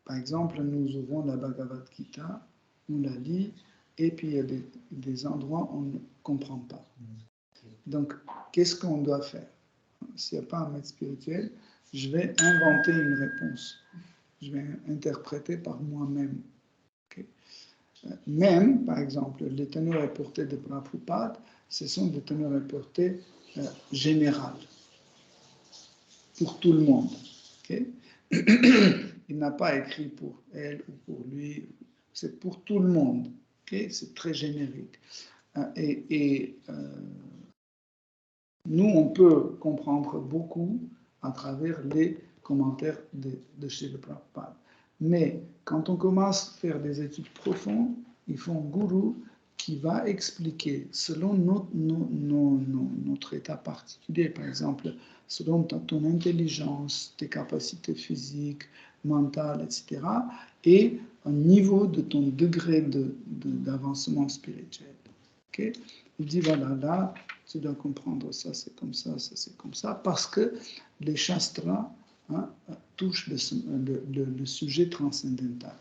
par exemple, nous ouvrons la Bhagavad Gita, on la lit, et puis il y a des endroits où on ne comprend pas. Donc, qu'est-ce qu'on doit faire? S'il n'y a pas un maître spirituel, je vais inventer une réponse. Je vais interpréter par moi-même. Okay? Même, par exemple, les teneurs et portées de Prabhupada, ce sont des teneurs et portées générales, pour tout le monde. Okay? Il n'a pas écrit pour elle ou pour lui, c'est pour tout le monde. Okay? C'est très générique. Nous, on peut comprendre beaucoup à travers les commentaires de Srila Prabhupada. Mais quand on commence à faire des études profondes, il faut un gourou qui va expliquer selon notre état particulier, par exemple, selon ton intelligence, tes capacités physiques, mental, etc. et au niveau de ton degré d'avancement spirituel. Okay? Il dit, voilà, là, tu dois comprendre ça, c'est comme ça, c'est comme ça, parce que les shastras touchent le sujet transcendantal.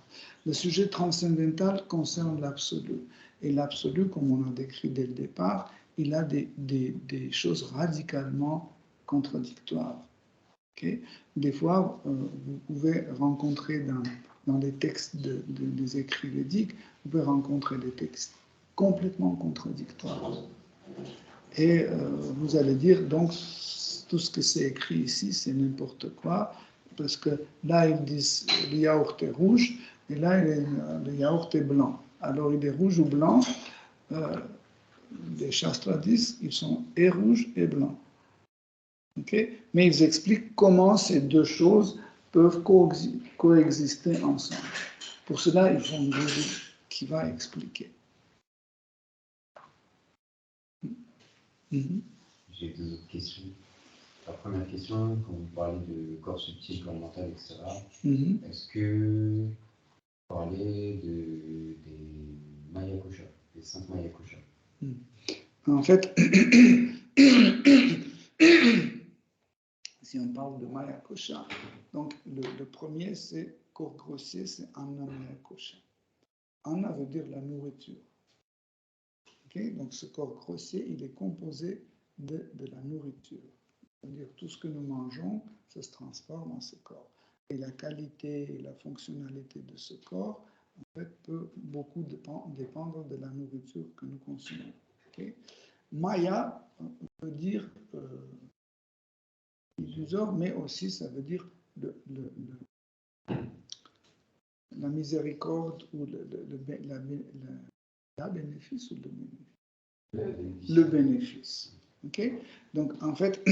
Le sujet transcendantal concerne l'absolu. Et l'absolu, comme on a décrit dès le départ, il a des choses radicalement contradictoires. Okay? Des fois, vous pouvez rencontrer dans les textes des écrits védiques, vous pouvez rencontrer des textes complètement contradictoires. Et vous allez dire, donc, tout ce que c'est écrit ici, c'est n'importe quoi, parce que là, ils disent le yaourt est rouge, et là, le yaourt est blanc. Alors, il est rouge ou blanc. Les shastras disent qu'ils sont et rouges et blancs. Okay? Mais ils expliquent comment ces deux choses peuvent coexister ensemble. Pour cela, il faut un guru qui va expliquer. J'ai deux autres questions. La première question, quand vous parlez de corps subtil, corps mental, etc., est-ce que vous parlez des Maya Kosha, des 5 Maya Kosha? En fait, si on parle de Maya Kosha, donc le premier, c'est corps grossier, c'est Anna Maya Kosha. Anna veut dire la nourriture. Okay? Donc ce corps grossier, il est composé de la nourriture. C'est-à-dire tout ce que nous mangeons, ça se transforme en ce corps. Et la qualité et la fonctionnalité de ce corps, en fait, peut beaucoup dépendre de la nourriture que nous consommons. Okay? Maya veut dire illusor, mais aussi ça veut dire la miséricorde ou la bénéfice ou le bénéfice. Le bénéfice. Okay? Donc, en fait,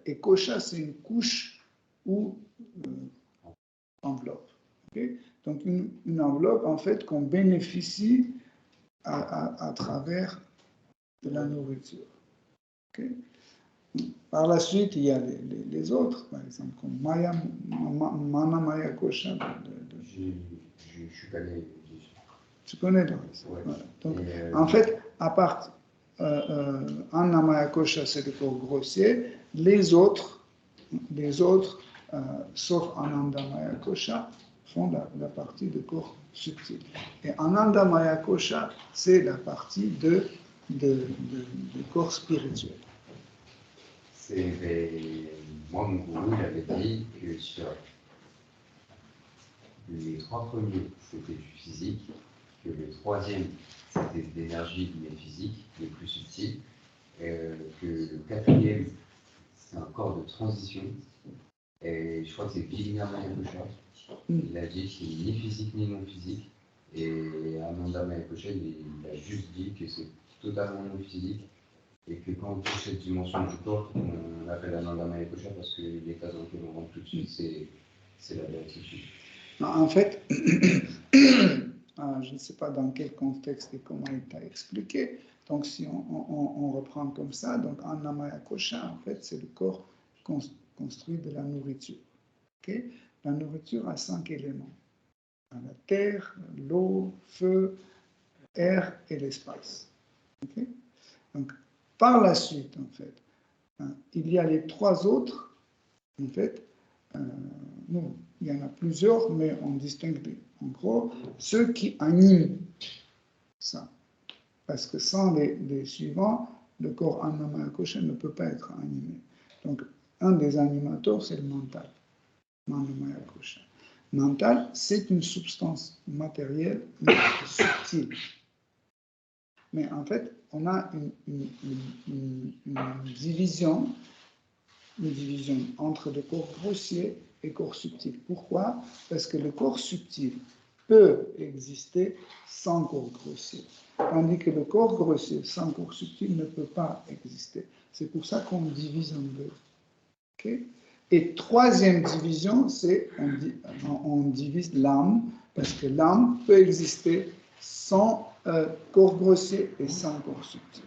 et kosha, c'est une couche ou enveloppe. Okay? Donc, une enveloppe, en fait, qu'on bénéficie à travers de la nourriture. Okay? Par la suite, il y a les autres, par exemple, comme Mana Maya Kosha. Je suis calé. Tu connais le reste. Ouais. Voilà. Donc, en fait, à part Anna Maya Kosha, c'est le corps grossier, les autres sauf Ananda Maya Kosha, font la partie du corps subtil. Et Ananda Maya Kosha, c'est la partie du corps spirituel. Moi, mon gourou, il avait dit que sur les 3 premiers, c'était du physique, que le 3e, c'était de l'énergie, mais physique, mais plus subtil, que le 4e, c'est un corps de transition, et je crois que c'est Vilina Maya Kosha. Il a dit qu'il n'est ni physique ni non physique, et Ananda Maya Kosha, il a juste dit que c'est totalement non physique, et que quand on touche cette dimension du corps, on appelle Ananda Maya Kosha parce que l'état dans lequel on rentre tout de suite, c'est la béatitude. En fait, je ne sais pas dans quel contexte et comment il t'a expliqué. Donc, si on reprend comme ça, donc Anna Maya Kosha, en fait, c'est le corps construit de la nourriture. Okay? La nourriture a 5 éléments. La terre, l'eau, feu, air et l'espace. Okay? Donc, par la suite, en fait, il y a les 3 autres, en fait, il y en a plusieurs, mais on distingue en gros ceux qui animent ça. Parce que sans les suivants, le corps Anna Maya Kosha ne peut pas être animé. Donc, un des animateurs, c'est le mental. Mana Maya Kosha. Mental, c'est une substance matérielle, mais subtile. Mais en fait, on a une division entre le corps grossier et le corps subtil. Pourquoi? Parce que le corps subtil peut exister sans corps grossier, tandis que le corps grossier sans corps subtil ne peut pas exister. C'est pour ça qu'on divise en deux. Okay? Et 3e division, c'est on divise l'âme, parce que l'âme peut exister sans corps grossier et sans corps subtil.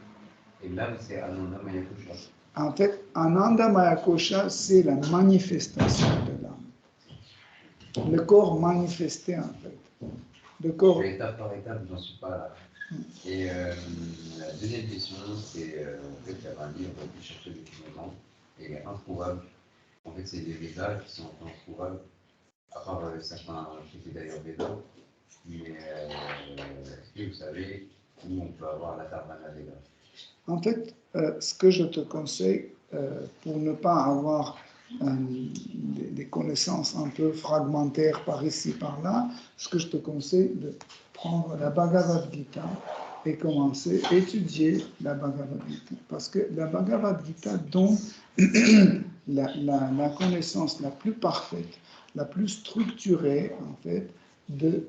Et l'âme, c'est Ananda Maya Kosha. En fait, Ananda Maya Kosha, c'est la manifestation de l'âme. le corps manifesté en fait. Le corps. Étape par étape, j'en suis pas là. Et la deuxième question, c'est en fait, il y avait un livre que je cherchais depuis longtemps et il est introuvable. En fait, c'est des Védas qui sont introuvables, à part certains critiques d'ailleurs Védas. Mais est-ce que vous savez où on peut avoir la Dharmana Veda? En fait, ce que je te conseille, pour ne pas avoir des connaissances un peu fragmentaires par ici, par là, ce que je te conseille de prendre la Bhagavad Gita et commencer à étudier la Bhagavad Gita. Parce que la Bhagavad Gita donne la connaissance la plus parfaite, la plus structurée, en fait, de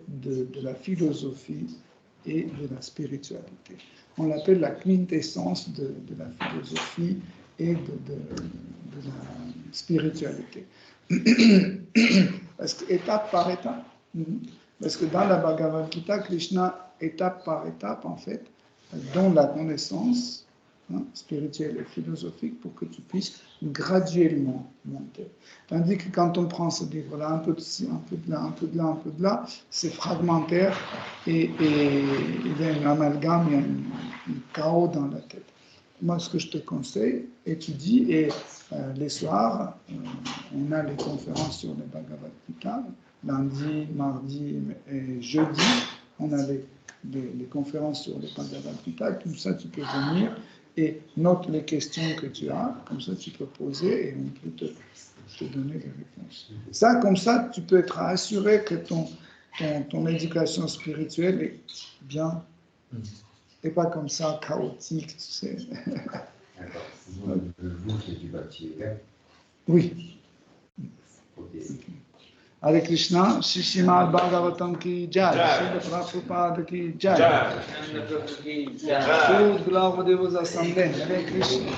la philosophie et de la spiritualité. On l'appelle la quintessence de la philosophie et de la spiritualité. Parce que étape par étape, parce que dans la Bhagavad Gita, Krishna, étape par étape, en fait, donne la connaissance spirituelle et philosophique pour que tu puisses graduellement monter. Tandis que quand on prend ce livre-là, un peu de ci, un peu de là, un peu de là, un peu de là, c'est fragmentaire et il y a un amalgame, il y a un chaos dans la tête. Moi, ce que je te conseille, étudie et les soirs, on a les conférences sur le Bhagavad Gita, lundi, mardi et jeudi, on a les conférences sur le Bhagavad Gita, comme ça tu peux venir et note les questions que tu as, comme ça tu peux poser et on peut te donner les réponses. Ça, comme ça, tu peux être assuré que ton éducation spirituelle est bien, et pas comme ça, chaotique, tu sais. D'accord. Vous, c'est du bâti, Oui. Ok. Hare Krishna, Srimad Bhagavatam ki jai, Srila Prabhupada ki jai, Srila Glavadevas Assemblée, Hare Krishna.